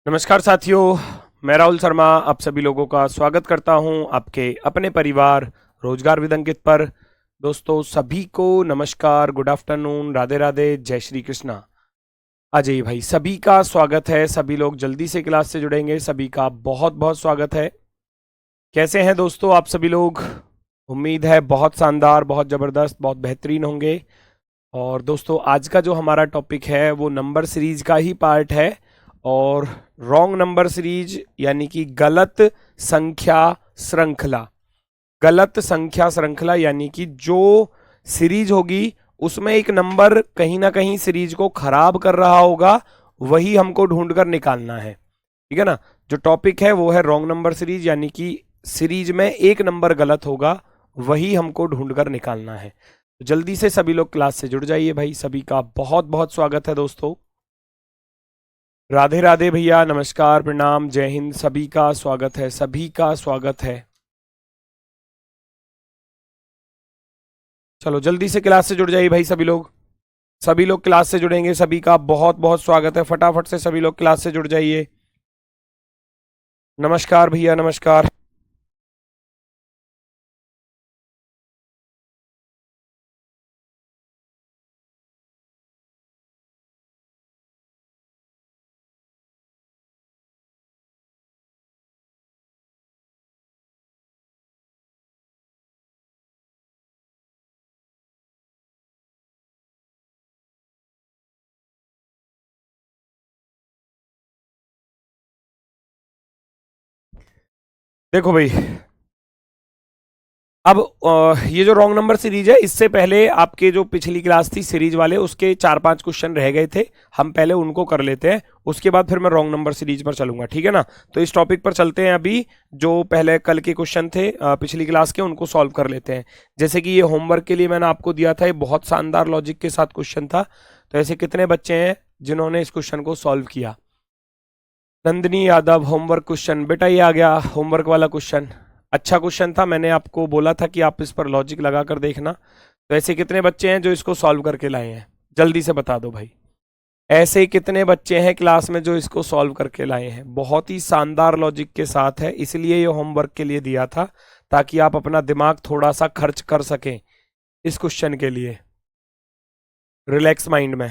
नमस्कार साथियों, मैं राहुल शर्मा आप सभी लोगों का स्वागत करता हूं आपके अपने परिवार रोजगार विद अंकित पर। दोस्तों सभी को नमस्कार, गुड आफ्टरनून, राधे राधे, जय श्री कृष्णा। अजय भाई सभी का स्वागत है। सभी लोग जल्दी से क्लास से जुड़ेंगे, सभी का बहुत बहुत स्वागत है। कैसे हैं दोस्तों आप सभी लोग? उम्मीद है बहुत शानदार, बहुत ज़बरदस्त, बहुत बेहतरीन होंगे। और दोस्तों आज का जो हमारा टॉपिक है वो नंबर सीरीज का ही पार्ट है। और रॉन्ग नंबर सीरीज यानी कि गलत संख्या श्रृंखला। गलत संख्या श्रृंखला यानी कि जो सीरीज होगी उसमें एक नंबर कहीं ना कहीं सीरीज को खराब कर रहा होगा, वही हमको ढूंढ कर निकालना है। ठीक है ना? जो टॉपिक है वो है रॉन्ग नंबर सीरीज, यानी कि सीरीज में एक नंबर गलत होगा, वही हमको ढूंढ कर निकालना है। तो जल्दी से सभी लोग क्लास से जुड़ जाइए भाई, सभी का बहुत बहुत स्वागत है दोस्तों। राधे राधे भैया, नमस्कार, प्रणाम, जय हिंद, सभी का स्वागत है, सभी का स्वागत है। चलो जल्दी से क्लास से जुड़ जाइए भाई सभी लोग। सभी लोग क्लास से जुड़ेंगे, सभी का बहुत बहुत स्वागत है। फटाफट से सभी लोग क्लास से जुड़ जाइए। नमस्कार भैया, नमस्कार। देखो भाई, अब ये जो रॉन्ग नंबर सीरीज है, इससे पहले आपके जो पिछली क्लास थी सीरीज वाले, उसके 4-5 क्वेश्चन रह गए थे। हम पहले उनको कर लेते हैं, उसके बाद फिर मैं रॉन्ग नंबर सीरीज पर चलूंगा, ठीक है ना? तो इस टॉपिक पर चलते हैं। अभी जो पहले कल के क्वेश्चन थे पिछली क्लास के, उनको सॉल्व कर लेते हैं। जैसे कि ये होमवर्क के लिए मैंने आपको दिया था, ये बहुत शानदार लॉजिक के साथ क्वेश्चन था। तो ऐसे कितने बच्चे हैं जिन्होंने इस क्वेश्चन को सॉल्व किया? Nandini Yadav, homework question. बेटा ये आ गया होमवर्क वाला क्वेश्चन। अच्छा क्वेश्चन था, मैंने आपको बोला था कि आप इस पर लॉजिक लगा कर देखना। तो ऐसे कितने बच्चे हैं जो इसको सॉल्व करके लाए हैं? जल्दी से बता दो भाई। ऐसे कितने बच्चे हैं क्लास में जो इसको सॉल्व करके लाए हैं? बहुत ही शानदार लॉजिक के साथ है, इसलिए ये होमवर्क के लिए दिया था, ताकि आप अपना दिमाग थोड़ा सा खर्च कर सकें इस क्वेश्चन के लिए, रिलैक्स माइंड में।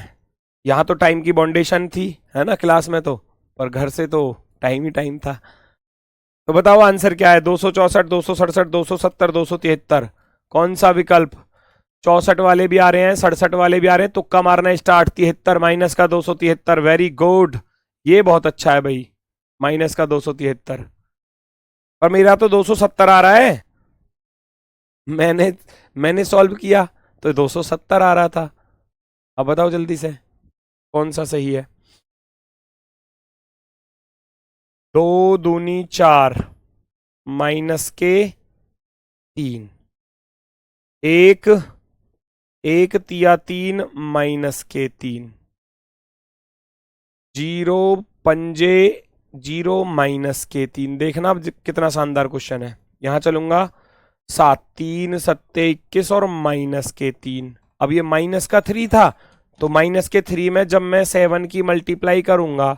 यहाँ तो टाइम की बाउंडेशन थी, है ना, क्लास में तो, पर घर से तो टाइम ही टाइम था। तो बताओ आंसर क्या है? 264, 267, 270, 273। कौन सा विकल्प? 64 वाले भी आ रहे हैं, 67 वाले भी आ रहे हैं, तुक्का मारना स्टार्ट। 73 माइनस का 273, वेरी गुड, ये बहुत अच्छा है भाई, माइनस का 273। पर मेरा तो 270 आ रहा है। मैंने मैंने सॉल्व किया तो 270 आ रहा था। अब बताओ जल्दी से कौन सा सही है? 2 दूनी 4 माइनस के 3, एक, एक तिया 3 माइनस के 3, जीरो पंजे 0 माइनस के 3। देखना अब कितना शानदार क्वेश्चन है। यहां चलूंगा 7, 3 सत्ते 21 और माइनस के 3। अब ये माइनस का 3 था, तो माइनस के 3 में जब मैं 7 की मल्टीप्लाई करूंगा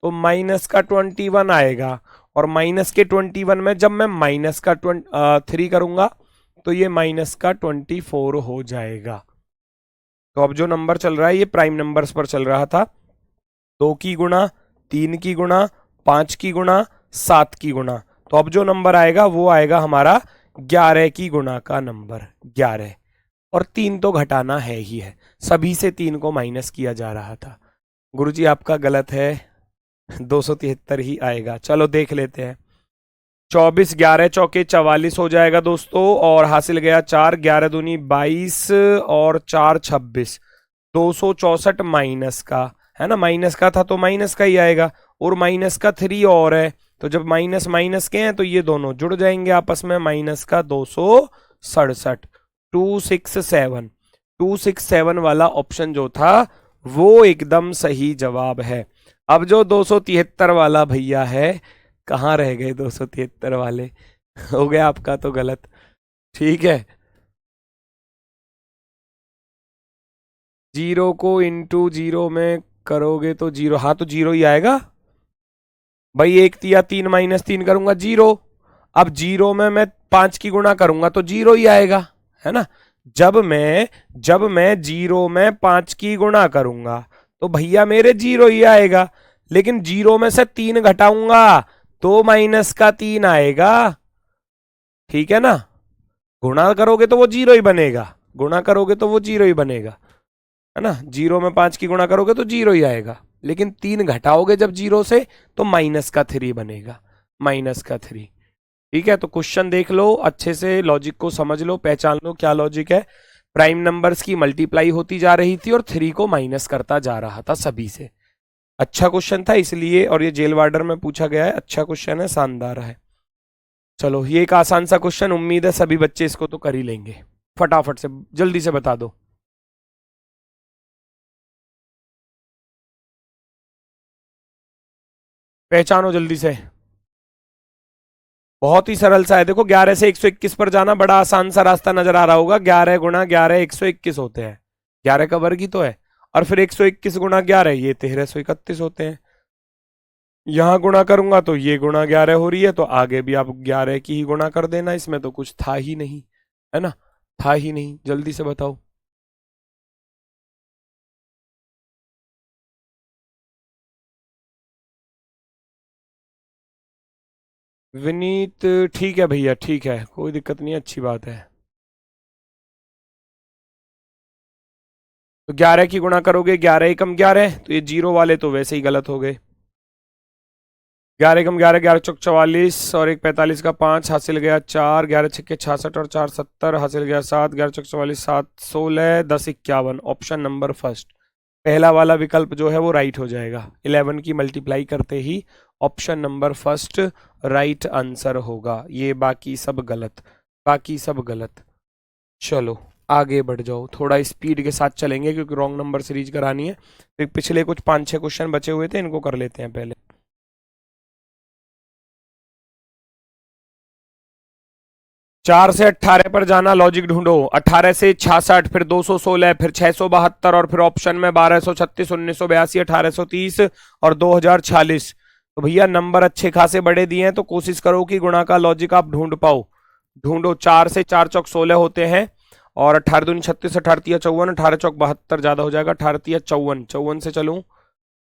तो माइनस का 21 आएगा। और माइनस के 21 में जब मैं माइनस का 3 करूंगा तो ये माइनस का 24 हो जाएगा। तो अब जो नंबर चल रहा है ये प्राइम नंबर्स पर चल रहा था। 2 की गुणा, 3 की गुणा, 5 की गुणा, 7 की गुणा। तो अब जो नंबर आएगा वो आएगा हमारा 11 की गुणा का नंबर, 11। और 3 तो घटाना है ही है, सभी से 3 को माइनस किया जा रहा था। गुरुजी आपका गलत है, 273 ही आएगा। चलो देख लेते हैं। 24, 11 चौके 44 हो जाएगा दोस्तों, और हासिल गया 4, 11 दूनी 22 और 4 26। 264 माइनस का है ना, माइनस का था तो माइनस का ही आएगा। और माइनस का 3 और है, तो जब माइनस माइनस के हैं तो ये दोनों जुड़ जाएंगे आपस में। माइनस का 267, 267, 267 वाला ऑप्शन जो था वो एकदम सही जवाब है। अब जो 273 वाला भैया है, कहाँ रह गए 273 वाले? हो गया आपका तो गलत, ठीक है। जीरो को इंटू जीरो में करोगे तो जीरो, हाँ तो जीरो ही आएगा। भाई 1 × 3 - 3 करूंगा 0। अब 0 में मैं 5 की गुणा करूंगा तो 0 ही आएगा, है ना। जब मैं 0 में 5 की गुणा करूंगा तो भैया मेरे 0 ही आएगा। लेकिन 0 में से 3 घटाऊंगा तो -3 आएगा, ठीक है ना। गुणा करोगे तो वो 0 ही बनेगा, गुणा करोगे तो वो 0 ही बनेगा, है ना। 0 में 5 की गुणा करोगे तो 0 ही आएगा, लेकिन 3 घटाओगे जब 0 से तो -3 बनेगा, -3। ठीक है, तो क्वेश्चन देख लो अच्छे से, लॉजिक को समझ लो, पहचान लो क्या लॉजिक है। प्राइम नंबर्स की मल्टीप्लाई होती जा रही थी और 3 को माइनस करता जा रहा था सभी से। अच्छा क्वेश्चन था इसलिए, और ये जेल वार्डर में पूछा गया है, अच्छा क्वेश्चन है, शानदार है। चलो ये एक आसान सा क्वेश्चन, उम्मीद है सभी बच्चे इसको तो कर ही लेंगे। फटाफट से जल्दी से बता दो। पहचानो जल्दी से। बहुत ही सरल सा है, देखो 11 से 121 पर जाना बड़ा आसान सा रास्ता नजर आ रहा होगा। 11 गुणा 11 121 होते हैं, 11 का वर्ग ही तो है। और फिर 121 गुणा 11 ये 1331 होते हैं। यहां गुणा करूंगा तो ये गुणा 11 हो रही है, तो आगे भी आप 11 की ही गुणा कर देना, इसमें तो कुछ था ही नहीं, है ना। था ही नहीं, जल्दी से बताओ। विनीत ठीक है भैया, ठीक है, कोई दिक्कत नहीं, अच्छी बात है। तो 11 की गुणा करोगे, 11 एकम 11, तो ये जीरो वाले तो वैसे ही गलत हो गए। 11 एकम 11, 11 चौक 44 और एक 45 का 5 हासिल गया 4, 11 छक्के 66 और 4 70 हासिल गया 7, 11 चौक 44 7 16 10 51। ऑप्शन नंबर फर्स्ट, पहला वाला विकल्प जो है वो राइट हो जाएगा। 11 की मल्टीप्लाई करते ही option number first right answer होगा। ये बाकी सब गलत, बाकी सब गलत। चलो आगे बढ़ जाओ, थोड़ा स्पीड के साथ चलेंगे क्योंकि रॉन्ग नंबर सीरीज करानी है। तो पिछले कुछ 5-6 क्वेश्चन बचे हुए थे, इनको कर लेते हैं पहले। 4 से 18 पर जाना, लॉजिक ढूंढो। 18 से 66, फिर 216, फिर 672 और फिर ऑप्शन में 1236, 1982, 1830 और 2046। तो भैया नंबर अच्छे खासे बड़े दिए हैं, तो कोशिश करो कि गुणा का लॉजिक आप ढूंढ पाओ। ढूंढो। 4 से 4 चौक 16 होते हैं, और 18 दूनी 36, 18 तिया 54, 18 चौक 72 ज्यादा हो जाएगा, 18 तिया 54, 54 से चलूं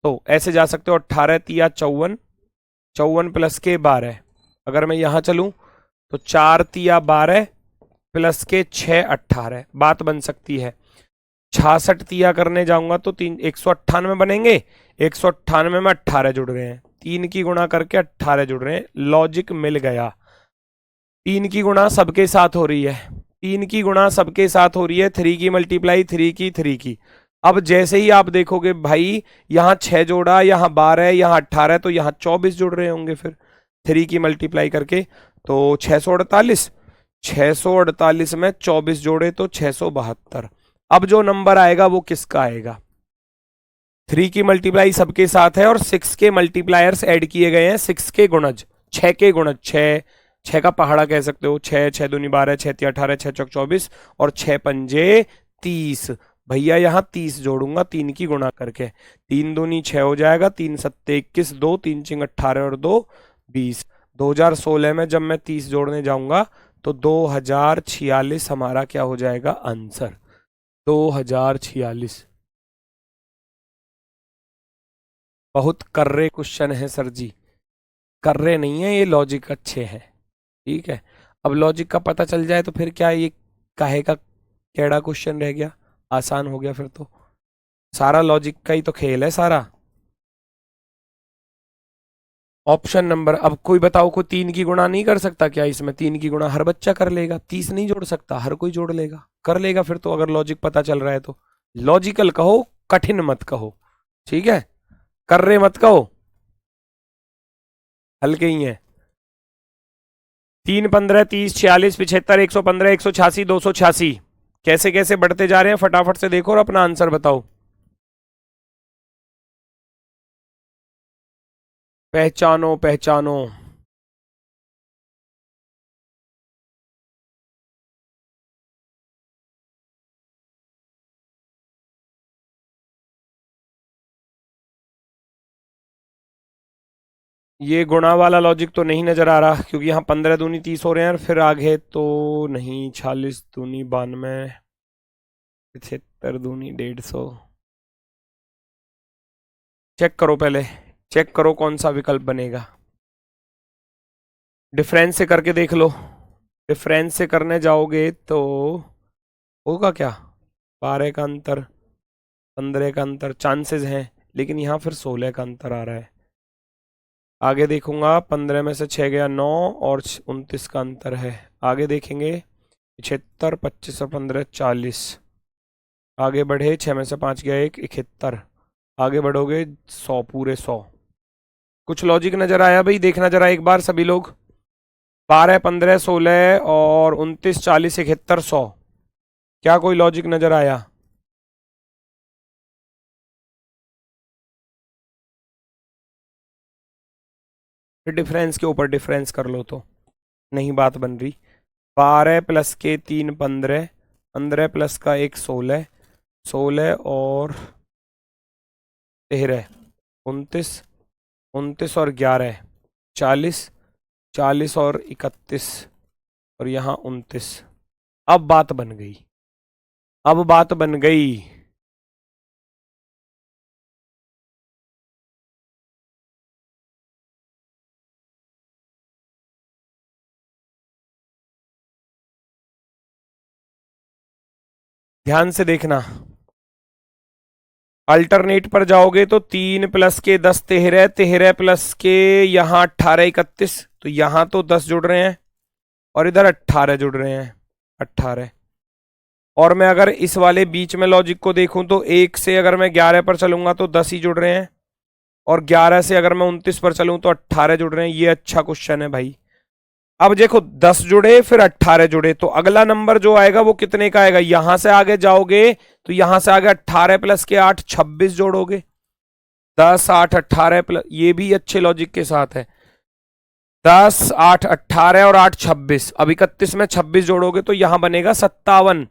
तो ऐसे जा सकते हो, 18 तिया 54, 54 प्लस के 12। अगर मैं यहां चलूं तो 4 तिया 12 प्लस के 6 18, बात बन सकती है। 66 तिया करने जाऊंगा तो 198 बनेंगे, 198 में 18 जुड़ रहे हैं, 3 की गुणा करके 18 जुड़ रहे हैं, लॉजिक मिल गया। 3 की गुणा सबके साथ हो रही है, 3 की गुणा सबके साथ हो रही है, 3 की मल्टीप्लाई 3 की। अब जैसे ही आप देखोगे भाई, यहां 6 जोड़ा, यहां 12, यहां 18, तो यहां 24 जुड़ रहे होंगे फिर 3 की मल्टीप्लाई करके। तो 648, 648 में 24 जोड़े तो 672। अब जो नंबर आएगा वो किसका आएगा? 3 की मल्टीप्लाई सबके साथ है और 6 के मल्टीप्लायर्स ऐड किए गए हैं, 6 के गुणज, 6 के गुणज, 6, 6 का पहाड़ा कह सकते हो। 6, 6 दूनी 12, 6 तिया 18, 6 चौक 24 और 6 पंजे 30। भैया यहां 30 जोड़ूंगा 3 की गुणा करके, 3 दूनी 6 हो जाएगा, 3 सत्ते 21, 2 3 चिंग 18 और 2 20। 2016 में जब मैं 30 जोड़ने जाऊंगा तो 2046 हमारा क्या हो जाएगा आंसर? 2046। बहुत कर्रे क्वेश्चन है सर जी, कर्रे नहीं है ये, लॉजिक अच्छे हैं। ठीक है, अब लॉजिक का पता चल जाए तो फिर क्या ये काहे का केड़ा क्वेश्चन रह गया, आसान हो गया फिर तो। सारा लॉजिक का ही तो खेल है सारा। ऑप्शन नंबर, अब कोई बताओ, कोई 3 की गुणा नहीं कर सकता क्या इसमें? 3 की गुणा हर बच्चा कर लेगा, 30 नहीं जोड़ सकता? हर कोई जोड़ लेगा, कर लेगा फिर तो, अगर लॉजिक पता चल रहा है तो। लॉजिकल कहो, कठिन मत कहो, ठीक है, कर्रे मत कहो, हल्के ही है। 3 15 30 46 75 115 186 286, कैसे कैसे बढ़ते जा रहे हैं फटाफट से देखो और अपना आंसर बताओ। पहचानो पहचानो। ये गुणा वाला लॉजिक तो नहीं नजर आ रहा, क्योंकि यहाँ 15 दूनी 30 हो रहे हैं, और फिर आगे तो नहीं, 40 दूनी 92, 75 दूनी 150। चेक करो, पहले चेक करो कौन सा विकल्प बनेगा। डिफरेंस से करके देख लो। डिफरेंस से करने जाओगे तो होगा क्या, 12 का अंतर, 15 का अंतर, चांसेस हैं, लेकिन यहाँ फिर 16 का अंतर आ रहा है। आगे देखूंगा, 15 में से 6 गया 9, और 29 का अंतर है। आगे देखेंगे, 75, 25 और 15 40। आगे बढ़े, 6 में से 5 गया 1, 71। आगे बढ़ोगे 100, पूरे 100। कुछ लॉजिक नजर आया भाई? देखना जरा एक बार सभी लोग। 12, 15, 16 और 29, 40, 71, 100। क्या कोई लॉजिक नजर आया? फिर डिफरेंस के ऊपर डिफरेंस कर लो तो नहीं बात बन रही। 12 प्लस के 3 15, 15 प्लस का 1 16, 16 और 13 29, 29 और 11 40, 40 और 31, और यहाँ 29। अब बात बन गई, अब बात बन गई। ध्यान से देखना, अल्टरनेट पर जाओगे तो 3 प्लस के 10 13, 13 प्लस के यहाँ 18 31, तो यहाँ तो 10 जुड़ रहे हैं, और इधर 18 जुड़ रहे हैं, 18। और मैं अगर इस वाले बीच में लॉजिक को देखूं तो 1 से अगर मैं 11 पर चलूंगा तो 10 ही जुड़ रहे हैं, और 11 से अगर मैं 29 पर चलूं तो 18 जुड़ रहे हैं। ये अच्छा क्वेश्चन है भाई। अब देखो, 10 जुड़े फिर 18 जुड़े, तो अगला नंबर जो आएगा वो कितने का आएगा? यहां से आगे जाओगे तो यहां से आगे 18 प्लस के 8 26 जोड़ोगे। 10 8 18 प्लस, ये भी अच्छे लॉजिक के साथ है। 10 8 18 और 8 26, अब 31 में 26 जोड़ोगे तो यहां बनेगा 57,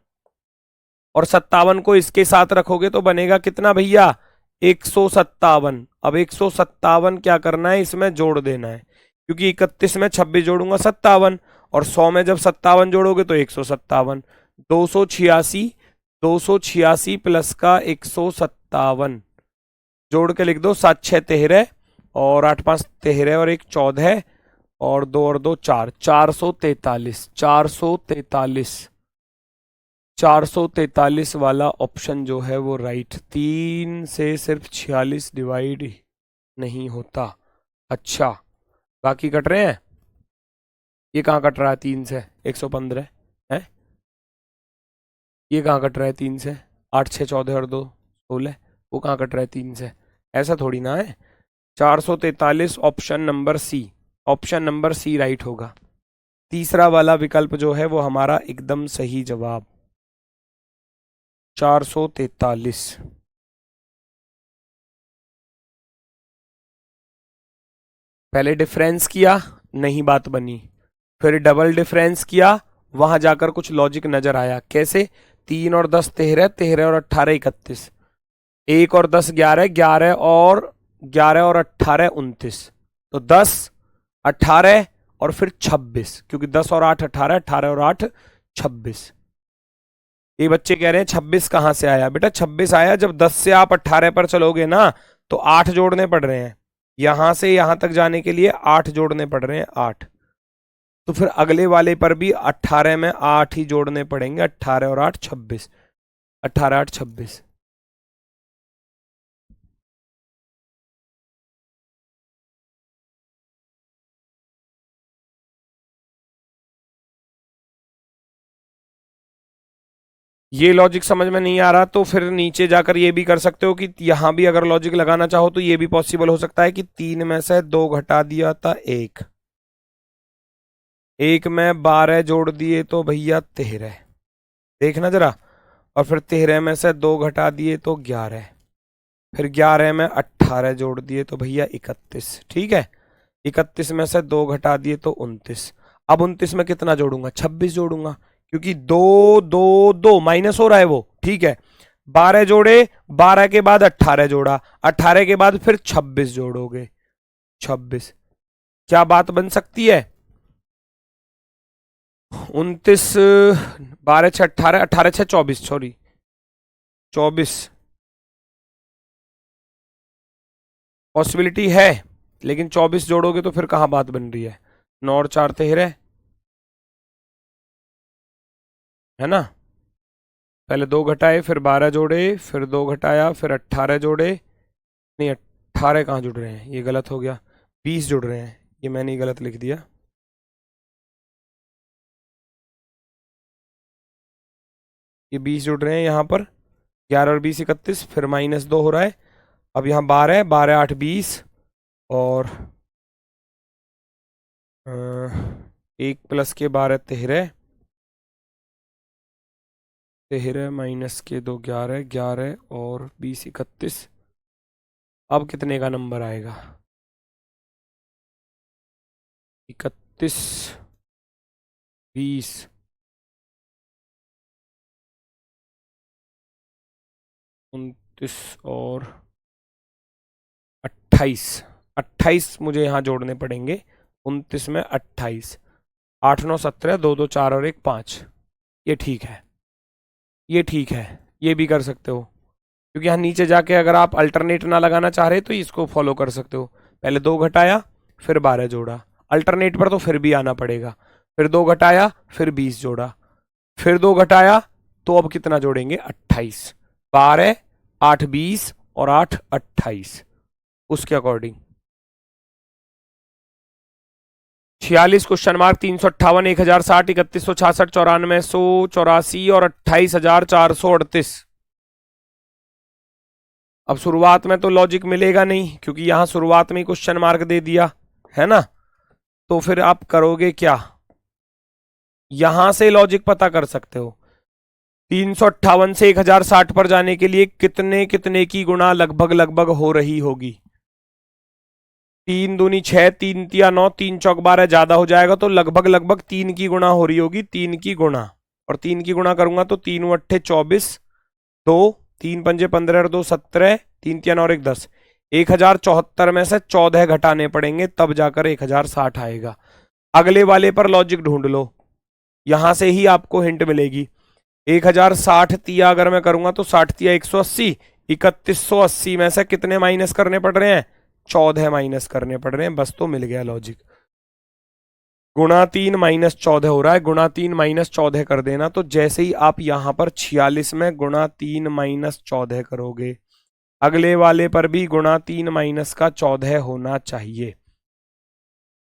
और 57 को इसके साथ रखोगे तो बनेगा कितना भैया? 157। अब 157 क्या करना है, इसमें जोड़ देना है, क्योंकि 31 में 26 जोड़ूंगा 57, और 100 में जब 57 जोड़ोगे तो 157। 286, 286 प्लस का 157 जोड़ के लिख दो। 7 6 13, और 8 5 13, और 1 14, और 2 और 2 4, 443, 443, 443 वाला ऑप्शन जो है वो राइट। 3 से सिर्फ 46 डिवाइड नहीं होता। अच्छा, बाकी कट रहे हैं। ये कहाँ कट रहा है 3 से? 115 है। ये कहाँ कट रहा है 3 से? 8 6 14 और 2 16। वो कहाँ कट रहा है 3 से? ऐसा थोड़ी ना है। 443, option number C, option number C right होगा। तीसरा वाला विकल्प जो है वो हमारा एकदम सही जवाब, 443। पहले डिफरेंस किया, नहीं बात बनी, फिर डबल डिफरेंस किया, वहां जाकर कुछ लॉजिक नजर आया। कैसे? 3 और 10 13, 13 और 18 31, 1 और 10 11, 11 और 11 और 18 29, तो 10 18 और फिर 26, क्योंकि 10 और 8 18, 18 और 8 26। ये बच्चे कह रहे हैं 26 कहां से आया? बेटा 26 आया जब 10 से आप 18 पर चलोगे ना, तो 8 जोड़ने पड़ रहे हैं। यहां से यहां तक जाने के लिए 8 जोड़ने पड़ रहे हैं, 8। तो फिर अगले वाले पर भी 18 में 8 ही जोड़ने पड़ेंगे, 18 और 8 26, 18 8 26। ये लॉजिक समझ में नहीं आ रहा तो फिर नीचे जाकर ये भी कर सकते हो कि यहां भी अगर लॉजिक लगाना चाहो तो ये भी पॉसिबल हो सकता है कि 3 में से 2 घटा दिया था 1, 1 में 12 जोड़ दिए तो भैया 13, देखना जरा, और फिर 13 में से 2 घटा दिए तो 11, फिर 11 में 18 जोड़ दिए तो भैया 31। ठीक है, 31 में से 2 घटा दिए तो 29। अब 29 में कितना जोड़ूंगा? 26 जोड़ूंगा, क्योंकि 2 2 2 माइनस हो रहा है वो। ठीक है, 12 जोड़े, 12 के बाद 18 जोड़ा, 18 के बाद फिर 26 जोड़ोगे, 26। क्या बात बन सकती है? 29, 12 6 18, 18 6 24, सॉरी 24 पॉसिबिलिटी है, लेकिन 24 जोड़ोगे तो फिर कहाँ बात बन रही है? 9 और 4 13 है ना। पहले 2 घटाए, फिर 12 जोड़े, फिर 2 घटाया, फिर 18 जोड़े। नहीं, 18 कहाँ जुड़ रहे हैं, ये गलत हो गया। 20 जुड़ रहे हैं, ये मैंने ही गलत लिख दिया। ये 20 जुड़ रहे हैं यहाँ पर। 11 और 20 31, फिर -2 हो रहा है। अब यहाँ 12 है, 12 8 20, और 1 प्लस के 12 13, 13 माइनस के 2 11, 11 और 20 31। अब कितने का नंबर आएगा? 31 20 29 और 28। 28 मुझे यहाँ जोड़ने पड़ेंगे। 29 में 28, 8 9 17, 2 2 4 और 1 5। ये ठीक है, ये ठीक है, ये भी कर सकते हो, क्योंकि यहाँ नीचे जाके अगर आप अल्टरनेट ना लगाना चाह रहे तो इसको फॉलो कर सकते हो। पहले 2 घटाया, फिर 12 जोड़ा। अल्टरनेट पर तो फिर भी आना पड़ेगा। फिर 2 घटाया, फिर 20 जोड़ा, फिर 2 घटाया, तो अब कितना जोड़ेंगे? 28। 12 8 20 और 8 28, उसके अकॉर्डिंग 46 क्वेश्चन मार्क 358, 1060, 3166, 9400, 84 और 28,438। अब शुरुआत में तो लॉजिक मिलेगा नहीं, क्योंकि यहां शुरुआत में ही क्वेश्चन मार्क दे दिया है ना। तो फिर आप करोगे क्या? यहां से लॉजिक पता कर सकते हो। 358 से 1060 पर जाने के लिए कितने कितने की गुणा लगभग लगभग हो रही होगी? 3 दूनी 6, 3 तिया 9, 3 चौक 12, ज्यादा हो जाएगा तो लगभग लगभग 3 की गुणा हो रही होगी। 3 की गुणा, और 3 की गुणा करूंगा तो 3 अट्ठे 24, 2 3 पंजे 15 और 2 17, 3 तिया 9 और 1 10। 1074 में से 14 घटाने पड़ेंगे, तब जाकर 1060 आएगा। अगले वाले पर लॉजिक ढूंढ लो, यहां से ही आपको हिंट मिलेगी। 1060 तिया अगर मैं करूंगा तो 60 तिया 180, 3180 में से कितने माइनस करने पड़ रहे हैं? 14 माइनस करने पड़ रहे हैं। बस तो मिल गया लॉजिक। गुणा 3 माइनस 14 हो रहा है, गुणा 3 माइनस 14 कर देना। तो जैसे ही आप यहां पर 46 में गुणा 3 माइनस 14 करोगे, अगले वाले पर भी गुणा 3 माइनस का 14 होना चाहिए।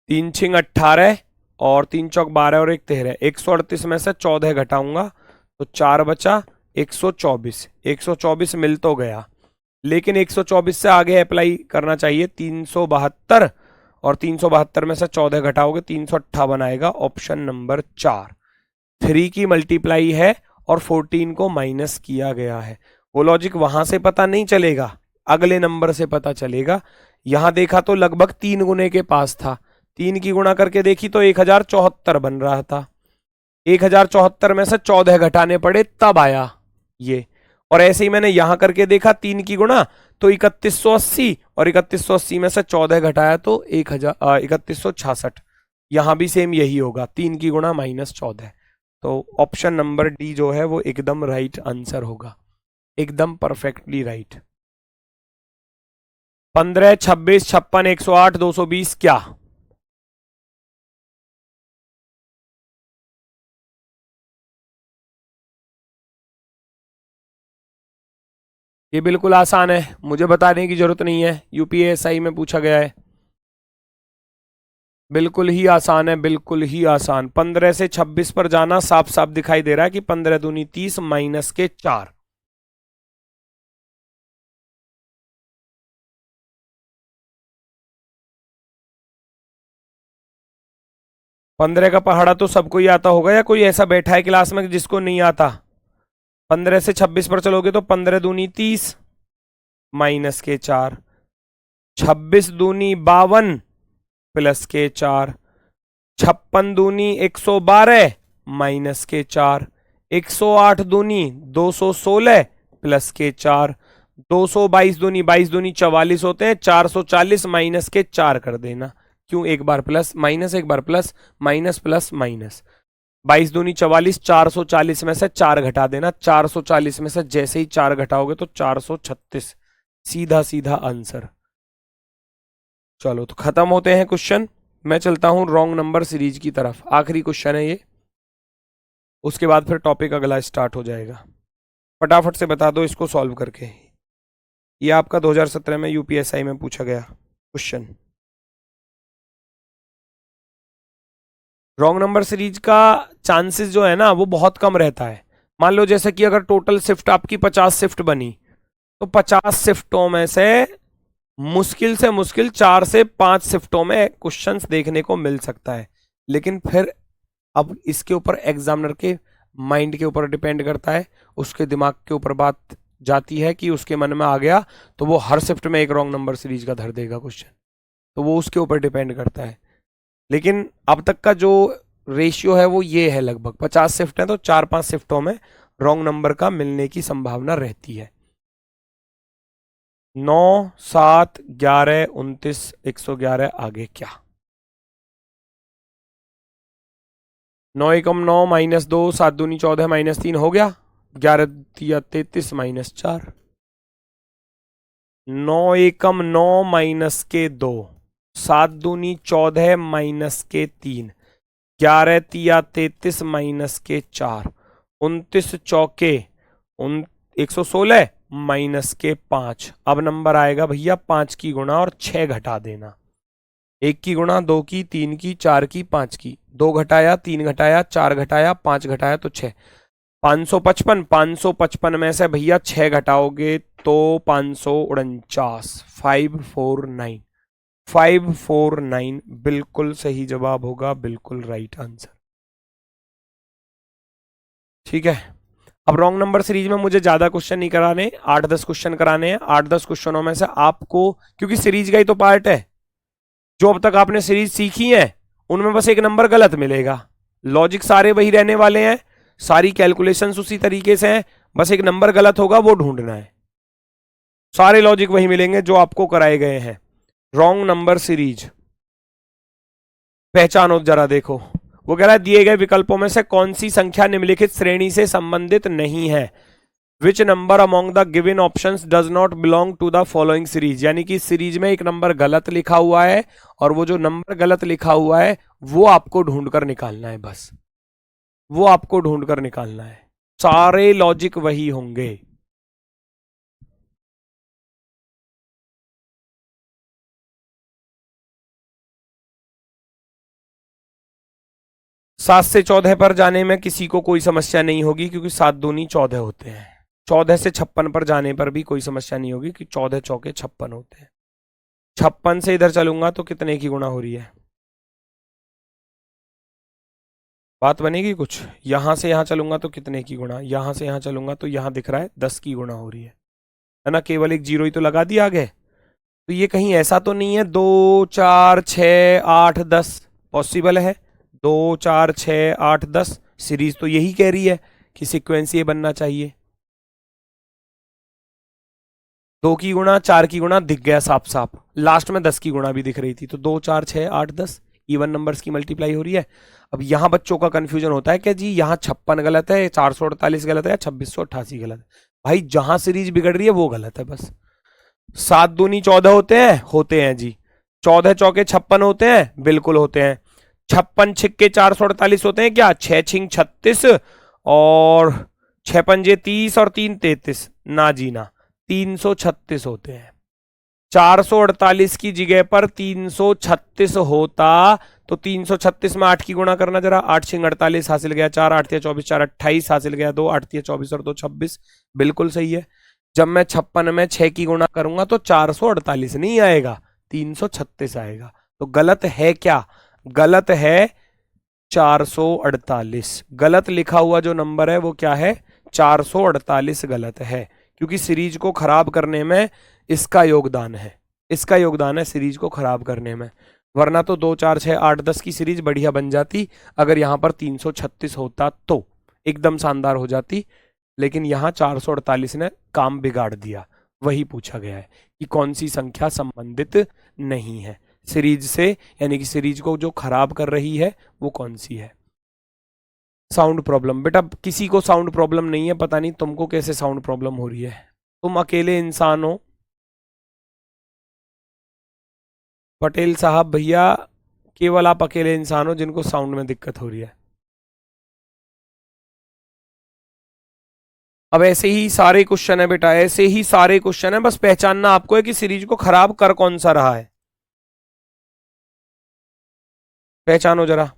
3 छिंग 18 और 3 चौक 12 और 1 13। 138 में से 14 घटाऊंगा तो 4 बचा 124। 124 मिल तो गया, लेकिन 124 से आगे अप्लाई करना चाहिए 372, और 372 में से 14 घटाओगे 358 आएगा। Option number 4। 3 की मल्टीप्लाई है और 14 को माइनस किया गया है। वो लॉजिक वहां से पता नहीं चलेगा, अगले नंबर से पता चलेगा। यहां देखा तो लगभग 3 गुने के पास था, 3 की गुणा करके देखी तो 1074 बन रहा था। 1074 में से 14 घटाने पड़े, तब आया ये। और ऐसे ही मैंने यहां करके देखा 3 की गुणा तो 3180, और 3180 में से 14 घटाया तो 3166। यहां भी सेम यही होगा, 3 की गुणा -14। तो ऑप्शन नंबर डी जो है वो एकदम राइट आंसर होगा, एकदम परफेक्टली राइट। 15 26 56 108 220 क्या? ये बिल्कुल आसान है, मुझे बताने की जरूरत नहीं है, यूपीएसआई में पूछा गया है। बिल्कुल ही आसान है, बिल्कुल ही आसान। 15 से 26 पर जाना साफ साफ दिखाई दे रहा है कि 15 दूनी 30 माइनस के 4। पंद्रह का पहाड़ा तो सबको ही आता होगा, या कोई ऐसा बैठा है क्लास में जिसको नहीं आता? 15 से 26 पर चलोगे तो 15 दूनी 30 माइनस के 4, 26 दूनी 52 प्लस के 4, 56 दूनी 112 माइनस के 4, 108 दूनी 216 प्लस के 4, 222 दूनी 22 दूनी 44 होते हैं, 440 माइनस के 4 कर देना। क्यों, एक बार प्लस माइनस, एक बार प्लस माइनस प्लस माइनस। 22 दूनी 44, 440 में से 4 घटा देना, 440 में से जैसे ही 4 घटाओगे तो 436, सीधा सीधा आंसर। चलो तो खत्म होते हैं क्वेश्चन। मैं चलता हूं रॉन्ग नंबर सीरीज की तरफ, आखिरी क्वेश्चन है ये, उसके बाद फिर टॉपिक अगला स्टार्ट हो जाएगा। फटाफट से बता दो इसको सॉल्व करके। ये आपका 2017 में यूपीएसआई में पूछा गया क्वेश्चन। रॉन्ग नंबर सीरीज का चांसेस जो है ना वो बहुत कम रहता है। मान लो जैसे कि अगर टोटल शिफ्ट आपकी 50 शिफ्ट बनी, तो 50 शिफ्टों में से मुश्किल से मुश्किल 4 से 5 शिफ्टों में क्वेश्चंस देखने को मिल सकता है। लेकिन फिर अब इसके ऊपर एग्जामिनर के माइंड के ऊपर डिपेंड करता है, उसके दिमाग के ऊपर बात जाती है कि उसके मन में आ गया तो वो हर शिफ्ट में एक रॉन्ग नंबर सीरीज का धर देगा क्वेश्चन, तो वो उसके ऊपर डिपेंड करता है। लेकिन अब तक का जो रेशियो है वो ये है, लगभग 50 शिफ्ट है तो 4-5 शिफ्टों में रॉन्ग नंबर का मिलने की संभावना रहती है। 9, 7, 11, 29, 111, आगे क्या? 9 एकम 9 माइनस 2, 7 दूनी 14 माइनस 3 हो गया, 11 तिया 33 माइनस 4, 9 एकम 9 माइनस के 2, 7 दूनी 14 माइनस के 3, 11 तिया 33 माइनस के 4, 29 चौके 116 माइनस के 5। अब नंबर आएगा भैया 5 की गुणा और 6 घटा देना। 1 की गुणा, 2 की, 3 की, 4 की, 5 की, 2 घटाया, 3 घटाया, 4 घटाया, 5 घटाया तो 6। 555, 555 में से भैया 6 घटाओगे तो 549, 549, 549 बिल्कुल सही जवाब होगा, बिल्कुल राइट आंसर। ठीक है, अब रॉन्ग नंबर सीरीज में मुझे ज्यादा क्वेश्चन नहीं कराने, 8-10 क्वेश्चन कराने हैं। 8-10 क्वेश्चनों में से आपको, क्योंकि सीरीज का ही तो पार्ट है, जो अब तक आपने सीरीज सीखी है उनमें बस एक नंबर गलत मिलेगा, लॉजिक सारे वही रहने वाले हैं, सारी कैलकुलेशंस उसी तरीके से हैं, बस एक नंबर गलत होगा वो ढूंढना है। सारे लॉजिक वही मिलेंगे जो आपको कराए गए हैं। रॉन्ग नंबर सीरीज पहचानो जरा, देखो वो कह रहा है दिए गए विकल्पों में से कौन सी संख्या निम्नलिखित श्रेणी से संबंधित नहीं है। Which number among the given options does not belong to the following series, यानी कि सीरीज में एक नंबर गलत लिखा हुआ है और वो जो नंबर गलत लिखा हुआ है वो आपको ढूंढकर निकालना है, बस वो आपको ढूंढकर निकालना है, सारे लॉजिक वही होंगे। सात से 14 पर जाने में किसी को कोई समस्या नहीं होगी क्योंकि 7 दूनी 14 होते हैं। 14 से 56 पर जाने पर भी कोई समस्या नहीं होगी कि 14 चौके 56 होते हैं। 56 से इधर चलूंगा तो कितने की गुणा हो रही है, बात बनेगी कुछ। यहां से यहां चलूंगा तो कितने की गुणा, यहां से यहां चलूंगा तो यहां दिख रहा है 10 की गुणा हो रही है ना, केवल एक जीरो ही तो लगा दिया आगे। तो ये कहीं ऐसा तो नहीं है 2, 4, 6, 8, 10 पॉसिबल है, 2, 4, 6, 8, 10 सीरीज तो यही कह रही है कि सीक्वेंस ये बनना चाहिए। 2 की गुणा 4 की गुणा दिख गया साफ साफ, लास्ट में 10 की गुणा भी दिख रही थी, तो 2, 4, 6, 8, 10 इवन नंबर्स की मल्टीप्लाई हो रही है। अब यहां बच्चों का कंफ्यूजन होता है कि जी यहां 56 गलत है, 448 गलत है या 2688 गलत है। भाई जहां सीरीज बिगड़ रही है वो गलत है बस। 7 दूनी 14 होते हैं जी, 14 चौके 56 होते हैं, बिल्कुल होते हैं। 56 छिक्के 448 होते हैं क्या, 6 छिंग 36 और 6 पंजे 30 और 3 33, ना जी ना, 336 होते हैं। 448 की जगह पर 336 होता तो 336 में 8 की गुणा करना जरा, 8 छिंग 48 हासिल गया 4, 8 तिया 24, 4 28 हासिल गया 2, 8 तिया 24 और 2 26, बिल्कुल सही है। जब मैं 56 में 6 की गुणा करूंगा तो 448 नहीं आएगा, 336 आएगा। तो गलत है क्या, गलत है 448, गलत लिखा हुआ जो नंबर है वो क्या है, 448 गलत है, क्योंकि सीरीज को खराब करने में इसका योगदान है, इसका योगदान है सीरीज को खराब करने में। वरना तो 2, 4, 6, 8, 10 की सीरीज बढ़िया बन जाती, अगर यहां पर 336 होता तो एकदम शानदार हो जाती। लेकिन यहां 448 ने काम बिगाड़ दिया, वही पूछा गया है कि कौन सी संख्या संबंधित नहीं है। सीरीज से, यानी कि सीरीज को जो खराब कर रही है वो कौन सी है। साउंड प्रॉब्लम, बेटा किसी को साउंड प्रॉब्लम नहीं है, पता नहीं तुमको कैसे साउंड प्रॉब्लम हो रही है। तुम अकेले इंसान हो। पटेल साहब भैया, केवल आप अकेले इंसान हो जिनको साउंड में दिक्कत हो रही है। अब ऐसे ही सारे क्वेश्चन है बेटा, ऐसे ही सारे क्वेश्चन है, बस पहचानना आपको है कि सीरीज को खराब कर कौन सा रहा है। पहचानो जरा।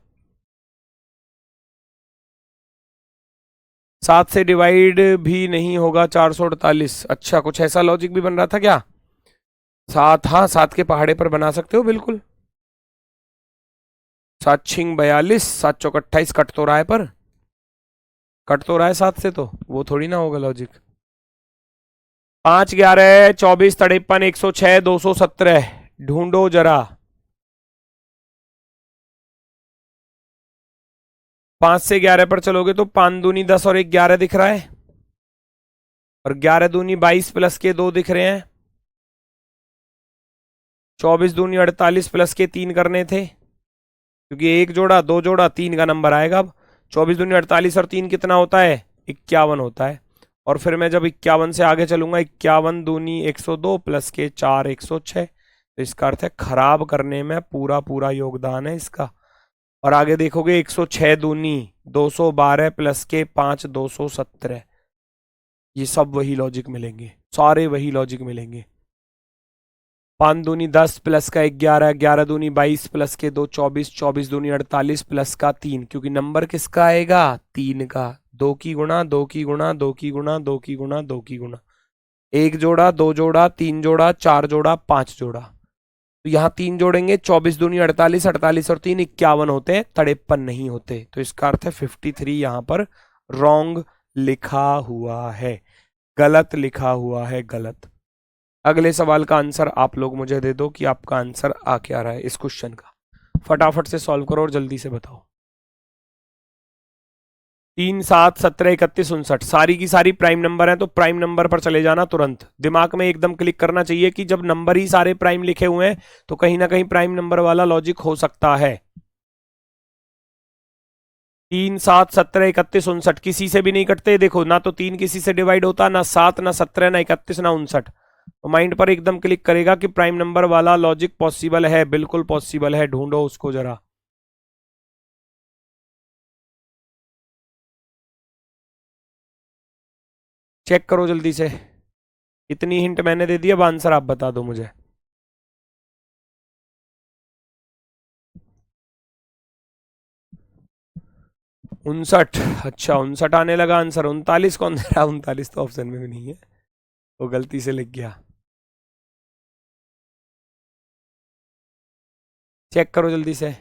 7 से डिवाइड भी नहीं होगा 448। अच्छा, कुछ ऐसा लॉजिक भी बन रहा था क्या? 7, हाँ 7 के पहाड़े पर बना सकते हो बिल्कुल। 7 छिंग 42, 7 चौक 28, कट तो रहा है, पर कट तो रहा है 7 से, तो वो थोड़ी ना होगा लॉजिक। 5 11 24 53 106 217, ढूंढो जरा। 5 से 11 पर चलोगे तो 5 दूनी 10 और 1 11 दिख रहा है, और 11 दूनी 22 प्लस के 2 दिख रहे हैं। 24 दूनी 48 प्लस के 3 करने थे, क्योंकि 1 जोड़ा 2 जोड़ा 3 का नंबर आएगा। अब 24 दूनी 48 और 3 कितना होता है? 51 होता है। और फिर मैं जब 51 से आगे चलूंगा, 51 दूनी 102 प्लस के 4 106, तो इसका अर्थ है खराब करने में पूरा पूरा योगदान है इसका। और आगे देखोगे 106 दूनी 212 प्लस के 5 217, ये सब वही लॉजिक मिलेंगे, सारे वही लॉजिक मिलेंगे। 5 दूनी 10 प्लस का 11, 11 दूनी 22 प्लस के 2 24, 24 दूनी 48 प्लस का 3, क्योंकि नंबर किसका आएगा? 3 का। 2 की गुणा 2 की गुणा 2 की गुणा 2 की गुणा 2 की गुणा, 1 जोड़ा 2 जोड़ा 3 जोड़ा 4 जोड़ा 5 जोड़ा, तो यहाँ 3 जोड़ेंगे, 24 दूनी 48, 48 और 3 51 होते हैं, 53 नहीं होते। तो इसका अर्थ है 53 यहाँ पर रॉन्ग लिखा हुआ है, गलत लिखा हुआ है, गलत। अगले सवाल का आंसर आप लोग मुझे दे दो कि आपका आंसर आ क्या रहा है इस क्वेश्चन का। फटाफट से सॉल्व करो और जल्दी से बताओ। 3 7 17 31 59 सारी की सारी प्राइम नंबर है, तो प्राइम नंबर पर चले जाना तुरंत। दिमाग में एकदम क्लिक करना चाहिए कि जब नंबर ही सारे प्राइम लिखे हुए हैं तो कहीं ना कहीं प्राइम नंबर वाला लॉजिक हो सकता है। 3 7 17 31 59 किसी से भी नहीं कटते, देखो ना तो 3 किसी से डिवाइड होता, ना 7 ना 17 ना 31 ना 59, तो माइंड पर एकदम क्लिक करेगा कि प्राइम नंबर वाला लॉजिक पॉसिबल है, बिल्कुल पॉसिबल है। ढूंढो उसको जरा। चेक करो जल्दी से। इतनी हिंट मैंने दे दी, अब आंसर आप बता दो मुझे। 59, अच्छा 59 आने लगा आंसर। 39 कौन दे रहा? 39 तो ऑप्शन में भी नहीं है, वो गलती से लिख गया। चेक करो जल्दी से।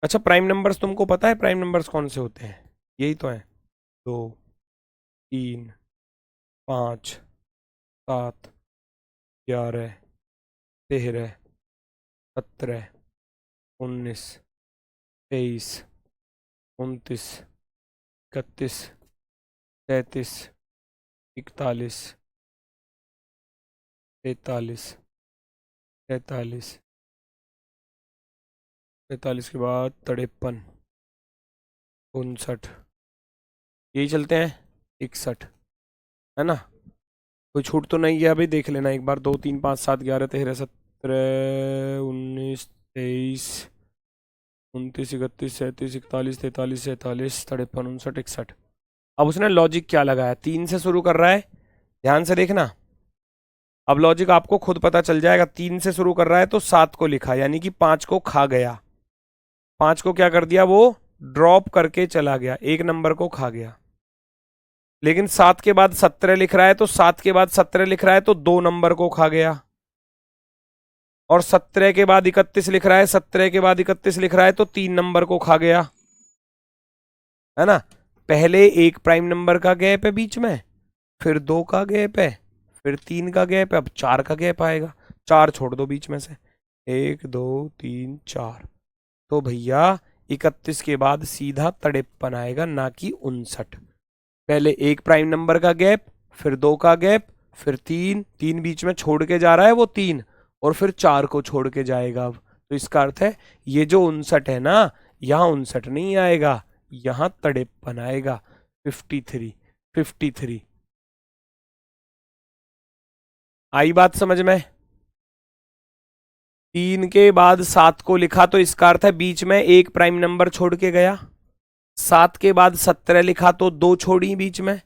अच्छा, प्राइम नंबर्स तुमको पता है प्राइम नंबर्स कौन से होते हैं? यही तो है, 2 3 5 7 11 13 17 19 23 29 31 33 41 43 43 43 के बाद 53 59, यही चलते हैं 61, है ना? कोई छूट तो नहीं है? अभी देख लेना एक बार। 2 3 5 7 11 13 17 19 23 29 31 37 41 43 47 53 59 61। अब उसने लॉजिक क्या लगाया? 3 से शुरू कर रहा है, ध्यान से देखना। अब लॉजिक आपको खुद पता चल जाएगा। 3 से शुरू कर रहा है तो 7 को लिखा, यानी कि 5 को खा गया। 5 को क्या कर दिया? वो ड्रॉप करके चला गया, एक नंबर को खा गया। लेकिन 7 के बाद 17 लिख रहा है, तो 7 के बाद 17 लिख रहा है तो 2 नंबर को खा गया। और 17 के बाद 31 लिख रहा है, 17 के बाद 31 लिख रहा है तो 3 नंबर को खा गया, है ना? पहले एक प्राइम नंबर का गैप है बीच में, फिर 2 का गैप है, फिर 3 का गैप है, अब 4 का गैप आएगा। 4 छोड़ दो बीच में से, 1 2 3 4। तो भैया 31 के बाद सीधा 53 आएगा, ना कि 59। पहले एक प्राइम नंबर का गैप, फिर 2 का गैप, फिर 3 बीच में छोड़ के जा रहा है वो 3, और फिर 4 को छोड़ के जाएगा। अब तो इसका अर्थ है ये जो 59 है ना, यहाँ 59 नहीं आएगा, यहाँ 53 आएगा। 53 आई बात समझ में? 3 के बाद 7 को लिखा तो इसका अर्थ है बीच में एक प्राइम नंबर छोड़ के गया। 7 के बाद 17 लिखा तो 2 छोड़ी बीच में।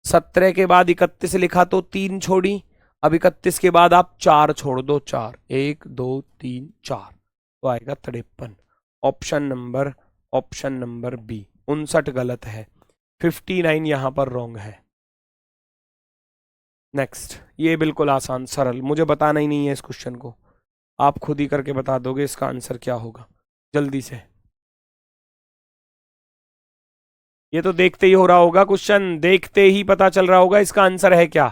17 के बाद 31 लिखा तो 3 छोड़ी। अब 31 के बाद आप 4 छोड़ दो, 4, 1 2 3 4, तो आएगा 53। Option number B. 59 गलत है, 59 यहां पर रॉन्ग है। नेक्स्ट, ये बिल्कुल आसान सरल, मुझे बताना ही नहीं है इस क्वेश्चन को, आप खुद ही करके बता दोगे इसका आंसर क्या होगा जल्दी से। ये तो देखते ही हो रहा होगा क्वेश्चन, देखते ही पता चल रहा होगा इसका आंसर है क्या।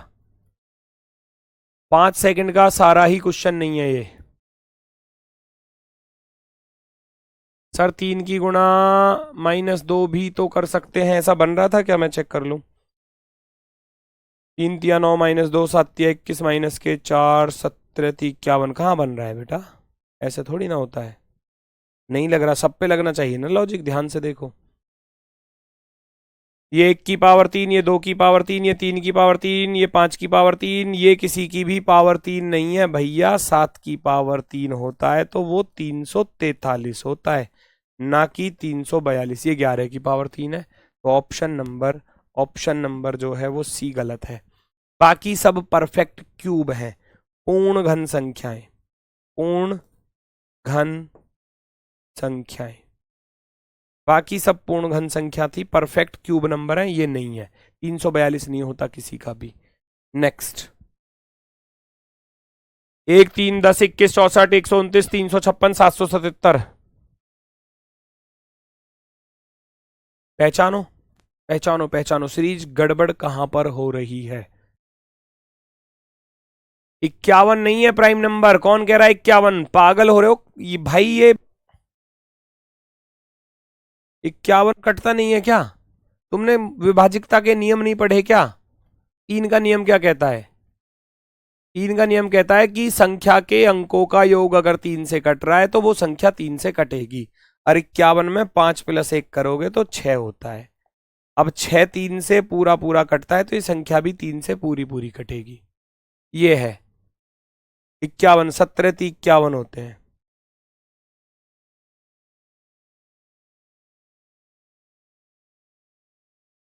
5 सेकंड का सारा ही क्वेश्चन नहीं है ये। सर 3 की गुणा -2 भी तो कर सकते हैं, ऐसा बन रहा था क्या? मैं चेक कर लूं। 3 तिया 9 -2 7 तिया 21 -4 17 ती 51। कहाँ बन रहा है बेटा? ऐसे थोड़ी ना होता है, नहीं लग रहा। सब पे लगना चाहिए ना लॉजिक, ध्यान से देखो। ये 1 की पावर 3, ये 2 की पावर 3, ये 3 की पावर 3, ये 5 की पावर 3, ये किसी की भी पावर 3 नहीं है भैया। 7 की पावर 3 होता है तो वो 343 होता है, ना कि 342। ये 11 की पावर 3 है, तो ऑप्शन नंबर जो है वो सी गलत है। बाकी सब परफेक्ट क्यूब हैं, पूर्ण घन संख्याएं, पूर्ण घन संख्याएं। बाकी सब पूर्ण घन संख्या थी, परफेक्ट क्यूब नंबर है, ये नहीं है। 342 नहीं होता किसी का भी। नेक्स्ट, 1 3 10 21 64 129 356 777। पहचानो पहचानो पहचानो, सीरीज गड़बड़ कहां पर हो रही है। 51 नहीं है प्राइम नंबर, कौन कह रहा है 51? पागल हो रहे हो ये भाई, ये 51 कटता नहीं है क्या? तुमने विभाजिकता के नियम नहीं पढ़े क्या? 3 का नियम क्या कहता है? 3 का नियम कहता है कि संख्या के अंकों का योग अगर 3 से कट रहा है तो वो संख्या 3 से कटेगी। और 51 में 5 + 1 करोगे तो 6 होता है। अब 6 3 से पूरा पूरा कटता है तो ये संख्या भी 3 से पूरी पूरी कटेगी। ये है 51, 17 × 51 होते हैं।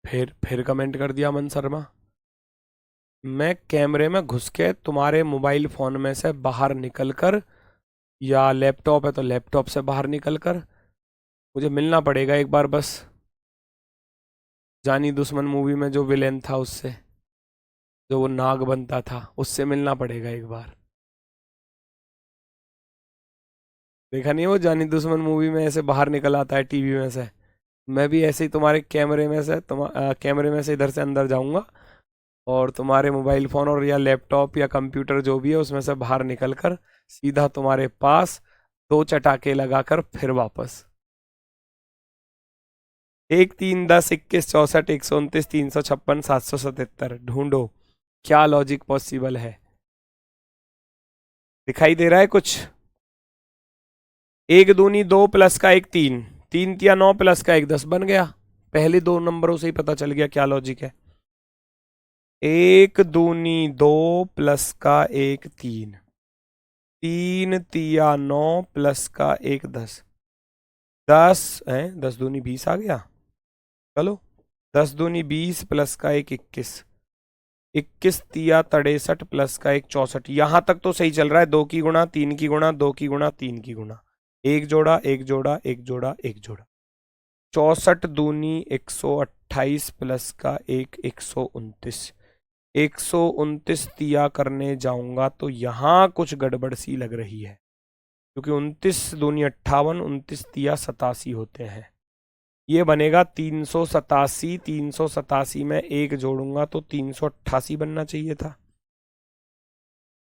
फिर कमेंट कर दिया अमन शर्मा। मैं कैमरे में घुस के तुम्हारे मोबाइल फोन में से बाहर निकलकर, या लैपटॉप है तो लैपटॉप से बाहर निकलकर, मुझे मिलना पड़ेगा एक बार बस। जानी दुश्मन मूवी में जो विलेन था उससे, जो वो नाग बनता था, उससे मिलना पड़ेगा एक बार। देखा नहीं वो जानी दुश्मन मूवी में ऐसे बाहर निकल आता है टीवी में से? मैं भी ऐसे ही तुम्हारे कैमरे में से इधर से अंदर जाऊंगा, और तुम्हारे मोबाइल फोन और या लैपटॉप या कंप्यूटर जो भी है उसमें से बाहर निकलकर सीधा तुम्हारे पास 2 चटाके लगाकर फिर वापस। 1 3 10 21 64 129 356 777। ढूंढो क्या लॉजिक पॉसिबल है। दिखाई दे रहा है कुछ? 1 दूनी 2 + का 1 3, 3 तिया 9 + का 1 10 बन गया। पहले 2 नंबरों से ही पता चल गया क्या लॉजिक है। 1 दूनी 2 + का 1 3, 3 तिया 9 + का 1 10, 10 है, 10 दूनी 20 आ गया। चलो 10 दूनी 20 + का 1 21, 21 तिया 63 + का 1 64। यहां तक तो सही चल रहा है। 2 की गुणा 3 की गुणा 2 की गुणा 3 की गुणा, एक जोड़ा एक जोड़ा एक जोड़ा एक जोड़ा। 64 दूनी 128 + का 1 129, 129 तिया करने जाऊंगा तो यहां कुछ गड़बड़ सी लग रही है, क्योंकि 29 दूनी 58, 29 तिया 87 होते हैं। ये बनेगा 387। 387 में 1 जोड़ूंगा तो 388 बनना चाहिए था,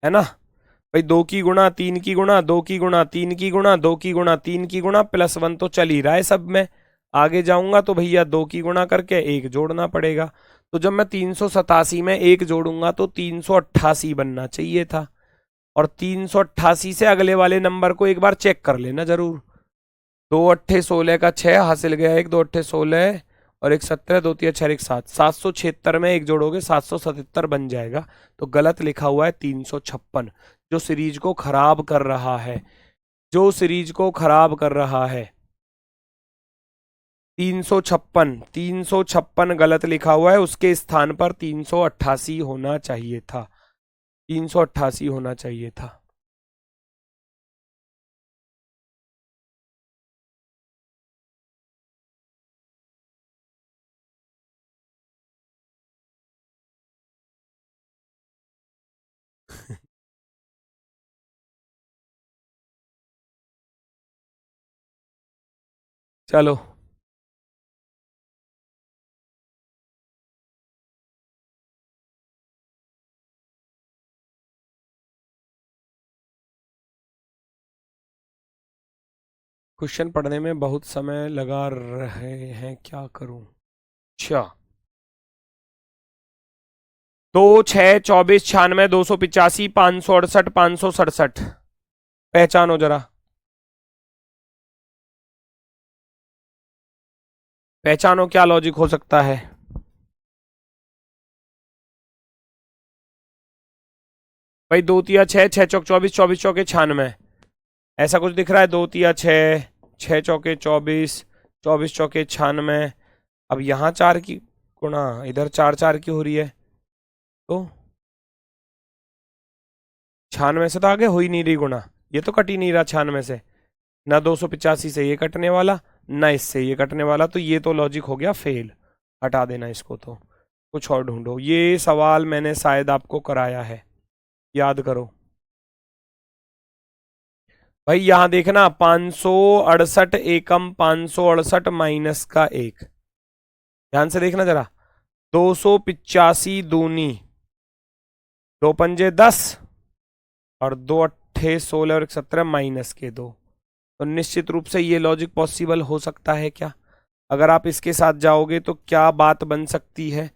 है ना? भाई 2 की गुणा 3 की गुणा 2 की गुणा 3 की गुणा 2 की गुणा 3 की गुणा +1 तो चल ही रहा है सब में। आगे जाऊंगा तो भैया 2 की गुणा करके 1 जोड़ना पड़ेगा। तो जब मैं 387 में 1 जोड़ूंगा तो 388 बनना चाहिए था। और 388 से अगले वाले नंबर को एक बार चेक कर लेना जरूर। 2 अट्ठे 16 का 6 हासिल गया, 1 2 अट्ठे 16 और 1 17 2 3 4 1 7, 776 में 1 जोड़ोगे 777 बन जाएगा। तो गलत लिखा हुआ है 356, जो सीरीज को खराब कर रहा है, जो सीरीज को खराब कर रहा है। 356 गलत लिखा हुआ है, उसके स्थान पर 388 होना चाहिए था, 388 होना चाहिए था। चलो क्वेश्चन पढ़ने में बहुत समय लगा रहे हैं, क्या करूं। अच्छा, 2 6 24 96 285 568 567, पहचानो जरा, पहचानो क्या लॉजिक हो सकता है। भाई 2 तिया 6 6 चौक 24 24 चौके 96, ऐसा कुछ दिख रहा है। 2 तिया 6 6 चौके 24 24 चौके 96। अब यहाँ 4 की गुणा इधर 4 4 की हो रही है, तो 96 से तो आगे हो ही नहीं रही गुणा, ये तो कट ही नहीं रहा 96 से, ना 285 से ये कटने वाला ना इससे ये कटने वाला, तो ये तो लॉजिक हो गया फेल, हटा देना इसको। तो कुछ और ढूंढो, ये सवाल मैंने शायद आपको कराया है, याद करो। भाई यहां देखना, 568 एकम 568 माइनस का 1, ध्यान से देखना जरा। 285 दूनी, 2 पंजे 10 और 2 अट्ठे 16 और 17 माइनस के 2। तो निश्चित रूप से ये लॉजिक पॉसिबल हो सकता है क्या? अगर आप इसके साथ जाओगे तो क्या बात बन सकती है,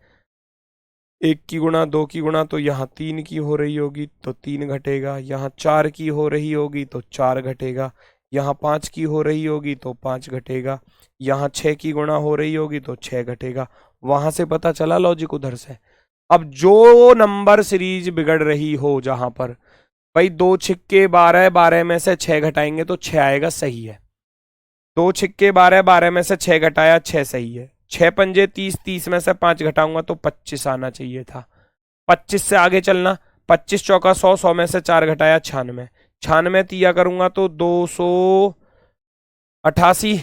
1 की गुणा 2 की गुणा तो यहाँ 3 की हो रही होगी तो 3 घटेगा, यहाँ 4 की हो रही होगी तो 4 घटेगा, यहाँ 5 की हो रही होगी तो 5 घटेगा, यहाँ 6 की गुणा हो रही होगी तो 6 घटेगा। वहां से पता चला लॉजिक उधर से। अब जो नंबर सीरीज बिगड़ रही हो जहां पर, भाई 2 छिक्के 12, 12 में से 6 घटाएंगे तो 6 आएगा, सही है। 2 छिक्के 12, 12 में से 6 घटाया 6 सही है। 6 पंजे 30, 30 में से 5 घटाऊंगा तो 25 आना चाहिए था। 25 से आगे चलना, 25 चौका 100, 100 में से 4 घटाया 96, 96 तिया करूंगा तो 288,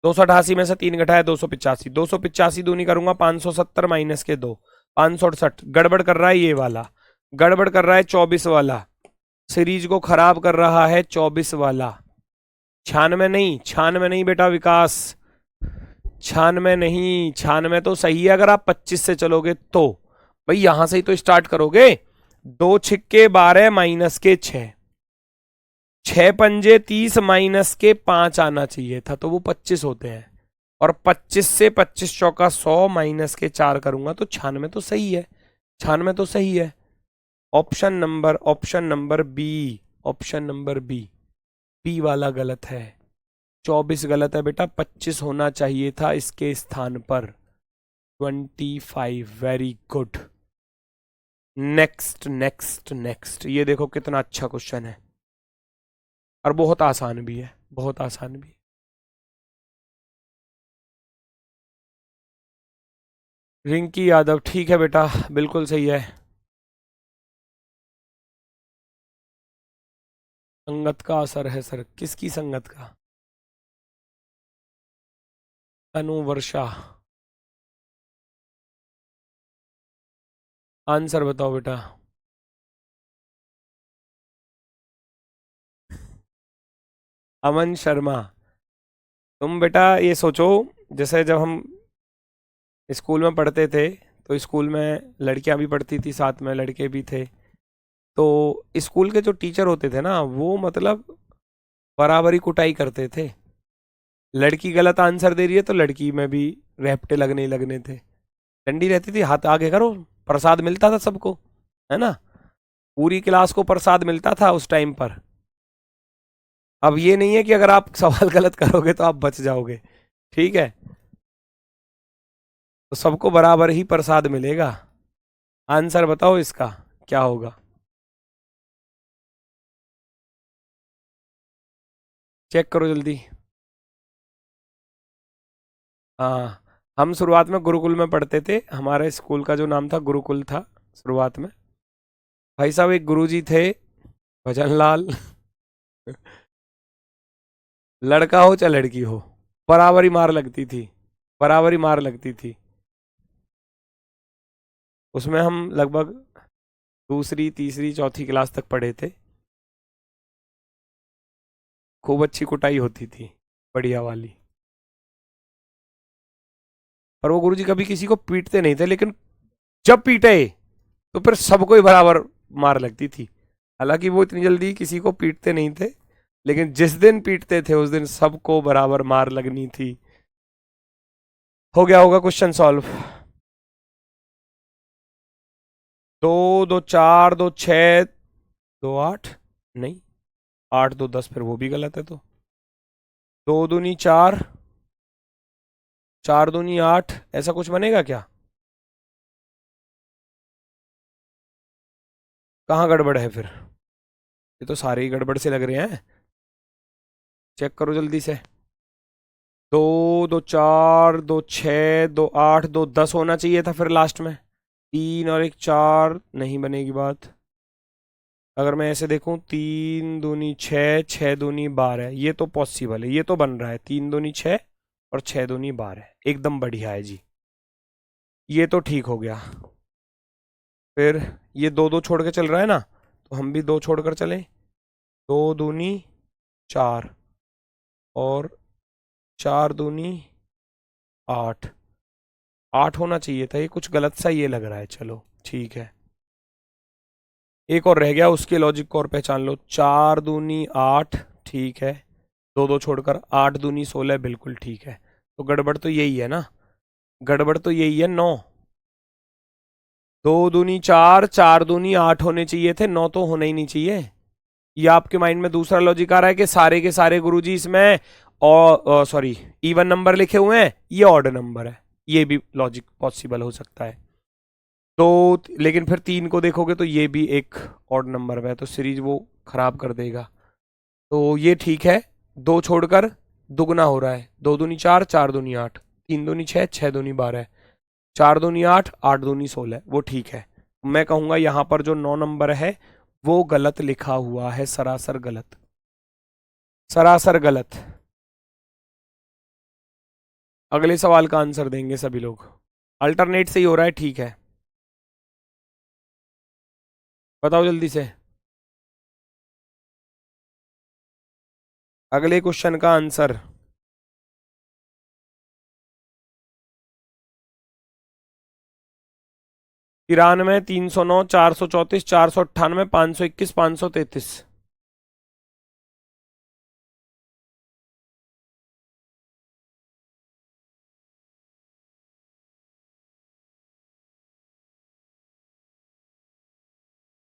288 में से 3 घटाया 285, 285 दूनी करूंगा 570 माइनस के 2, 568। गड़बड़ कर रहा है ये वाला, गड़बड़ कर रहा है 24 वाला, सीरीज को खराब कर रहा है 24 वाला। 96 नहीं, 96 नहीं बेटा विकास, 96 नहीं, 96 तो सही है अगर आप 25 से चलोगे तो। भाई यहां से ही तो स्टार्ट करोगे। 2 छिक्के 12 माइनस के 6, 6 पंजे 30 माइनस के 5 आना चाहिए था, तो वो 25 होते हैं। और 25 से 25 चौका 100 माइनस के 4 करूंगा तो 96 तो सही है, 96 तो सही है। Option number B, option number B, B वाला गलत है। 24 गलत है बेटा, 25 होना चाहिए था इसके स्थान पर, 25। Very good. Next next next, ये देखो कितना अच्छा क्वेश्चन है और बहुत आसान भी है, बहुत आसान भी। रिंकी यादव, ठीक है बेटा, बिल्कुल सही है। संगत का असर है सर, किसकी संगत का? तनु वर्षा, आंसर बताओ बेटा। अमन शर्मा, तुम बेटा ये सोचो, जैसे जब हम स्कूल में पढ़ते थे तो स्कूल में लड़कियां भी पढ़ती थी साथ में, लड़के भी थे। तो स्कूल के जो टीचर होते थे ना, वो मतलब बराबरी कुटाई करते थे। लड़की गलत आंसर दे रही है तो लड़की में भी रेपटे लगने ही लगने थे। डंडी रहती थी, हाथ आगे करो, प्रसाद मिलता था सबको, है ना। पूरी क्लास को प्रसाद मिलता था उस टाइम पर। अब ये नहीं है कि अगर आप सवाल गलत करोगे तो आप बच जाओगे, ठीक है। तो सबको बराबर ही प्रसाद मिलेगा। आंसर बताओ इसका क्या होगा। चेक करो जल्दी। हाँ, हम शुरुआत में गुरुकुल में पढ़ते थे, हमारे स्कूल का जो नाम था गुरुकुल था शुरुआत में। भाई साहब एक गुरुजी थे, भजन लाल। लड़का हो चाहे लड़की हो, बराबरी मार लगती थी, बराबरी मार लगती थी। उसमें हम लगभग दूसरी तीसरी चौथी क्लास तक पढ़े थे। खूब अच्छी कुटाई होती थी, बढ़िया वाली। और वो गुरुजी कभी किसी को पीटते नहीं थे, लेकिन जब पीटे तो फिर सबको ही बराबर मार लगती थी। हालांकि वो इतनी जल्दी किसी को पीटते नहीं थे, लेकिन जिस दिन पीटते थे उस दिन सबको बराबर मार लगनी थी। हो गया होगा क्वेश्चन सॉल्व। 2 2 4 2 6 2 8, नहीं 8 2 10, फिर वो भी गलत है। तो 2 दूनी 4, 4 दूनी 8, ऐसा कुछ बनेगा क्या? कहाँ गड़बड़ है फिर? ये तो सारे ही गड़बड़ से लग रहे हैं। चेक करो जल्दी से। 2 2 4 2 6 2 8 2 10 होना चाहिए था फिर लास्ट में। 3 और 1 4 नहीं बनेगी बात। अगर मैं ऐसे देखूं, 3 दूनी 6, 6 दूनी 12, ये तो पॉसिबल है, ये तो बन रहा है। 3 दूनी 6 और 6 दूनी 12, एकदम बढ़िया है जी। ये तो ठीक हो गया। फिर ये 2 2 छोड़ के चल रहा है ना, तो हम भी 2 छोड़कर चलें। 2 दूनी 4 और 4 दूनी 8, 8 होना चाहिए था, ये कुछ गलत सा ये लग रहा है। चलो ठीक है, एक और रह गया, उसके लॉजिक को और पहचान लो। 4 दूनी 8, ठीक है। 2 2 छोड़कर 8 दूनी 16, बिल्कुल ठीक है। तो गड़बड़ तो यही है ना, गड़बड़ तो यही है। 9, 2 दूनी 4, 4 दूनी 8 होने चाहिए थे, 9 तो होना ही नहीं चाहिए। ये आपके माइंड में दूसरा लॉजिक आ रहा है कि सारे के सारे गुरुजी इसमें और सॉरी इवन नंबर लिखे हुए हैं, ये ऑड नंबर है। ये भी लॉजिक पॉसिबल हो सकता है। तो लेकिन फिर 3 को देखोगे तो ये भी एक ऑड नंबर है, तो सीरीज वो खराब कर देगा। तो ये ठीक है। 2 छोड़कर दुगना हो रहा है। 2 दूनी 4, 4 दूनी 8, 3 दूनी 6, 6 दूनी 12, 4 दूनी 8, 8 दूनी 16, वो ठीक है। मैं कहूंगा यहां पर जो 9 नंबर है वो गलत लिखा हुआ है, सरासर गलत, सरासर गलत। अगले सवाल का आंसर देंगे सभी लोग। अल्टरनेट से ही हो रहा है, ठीक है। बताओ जल्दी से अगले क्वेश्चन का आंसर। 93, 309, 434, 498, 521, 533।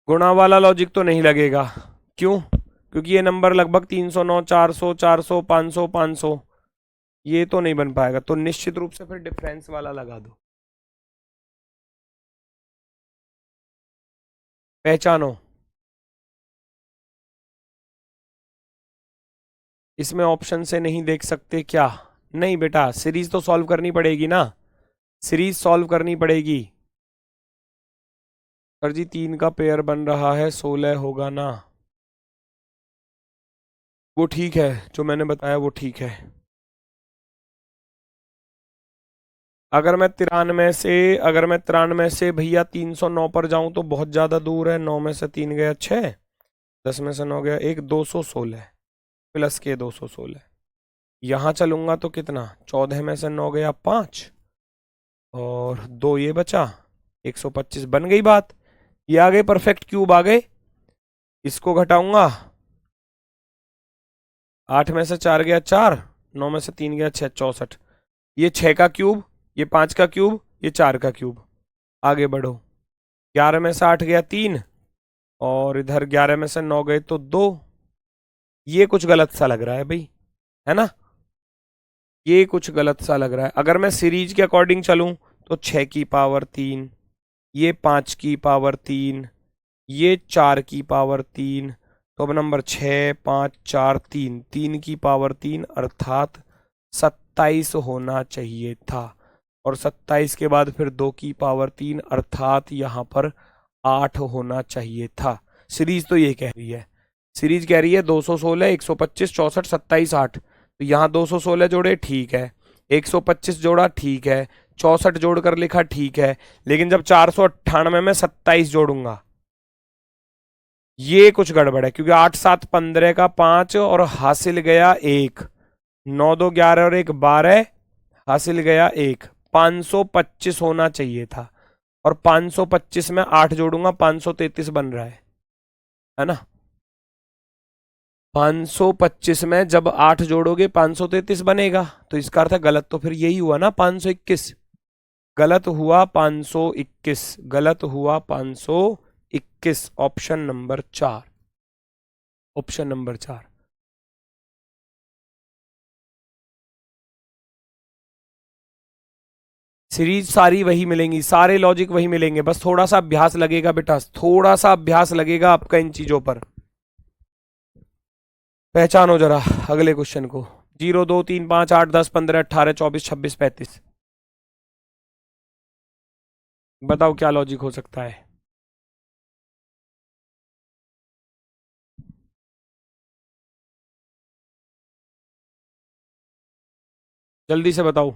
गुणा वाला लॉजिक तो नहीं लगेगा। क्यों? क्योंकि ये नंबर लगभग 309, 400, 400, 500, 500, ये तो नहीं बन पाएगा। तो निश्चित रूप से फिर डिफरेंस वाला लगा दो। पहचानो। इसमें ऑप्शन से नहीं देख सकते क्या? नहीं बेटा, सीरीज तो सॉल्व करनी पड़ेगी ना, सीरीज सॉल्व करनी पड़ेगी। सर जी 3 का पेयर बन रहा है, 16 होगा ना? वो ठीक है, जो मैंने बताया वो ठीक है। अगर मैं 93 से भैया 309 पर जाऊं तो बहुत ज़्यादा दूर है। 9 में से 3 गया 6, 10 में से 9 गया 1, 216 प्लस के 216। यहाँ चलूंगा तो कितना, 14 में से 9 गया 5 और 2 ये बचा, 125 बन गई बात। ये आ गए परफेक्ट क्यूब आ गए। इसको घटाऊंगा, 8 में से 4 गया 4, 9 में से 3 गया 6, 64। ये 6 का क्यूब, ये 5 का क्यूब, ये 4 का क्यूब। आगे बढ़ो, 11 में से 8 गया 3, और इधर 11 में से 9 गए तो 2। ये कुछ गलत सा लग रहा है भाई, है ना? ये कुछ गलत सा लग रहा है। अगर मैं सीरीज के अकॉर्डिंग चलूं तो 6 की पावर 3, ये 5 की पावर 3, ये 4 की पावर 3। तो अब नंबर 6 5 4 3, 3 की पावर 3 अर्थात 27 होना चाहिए था। और 27 के बाद फिर 2 की पावर 3 अर्थात यहाँ पर 8 होना चाहिए था। सीरीज तो ये कह रही है, सीरीज कह रही है 216 125 64 27 8। तो यहाँ 216 जोड़े ठीक है, 125 जोड़ा ठीक है, 64 जोड़कर लिखा ठीक है, लेकिन जब 498 में 27 जोड़ूंगा ये कुछ गड़बड़ है, क्योंकि 8 7 15 का 5 और हासिल गया 1, 9 2 11 और 1 12, हासिल गया 1, 525 होना चाहिए था। और 525 में 8 जोड़ूंगा 533 बन रहा है ना? 525 में जब 8 जोड़ोगे 533 बनेगा, तो इसका अर्थ है गलत तो फिर यही हुआ ना, 521। गलत हुआ 521, गलत हुआ 521। Option number 4, option number 4। Series सारी वही मिलेंगी, सारे लॉजिक वही मिलेंगे, बस थोड़ा सा अभ्यास लगेगा बेटा, थोड़ा सा अभ्यास लगेगा आपका इन चीजों पर। पहचानो जरा अगले क्वेश्चन को। 0 2 3 5 8 10 15 18 24 26 35। बताओ क्या लॉजिक हो सकता है? जल्दी से बताओ।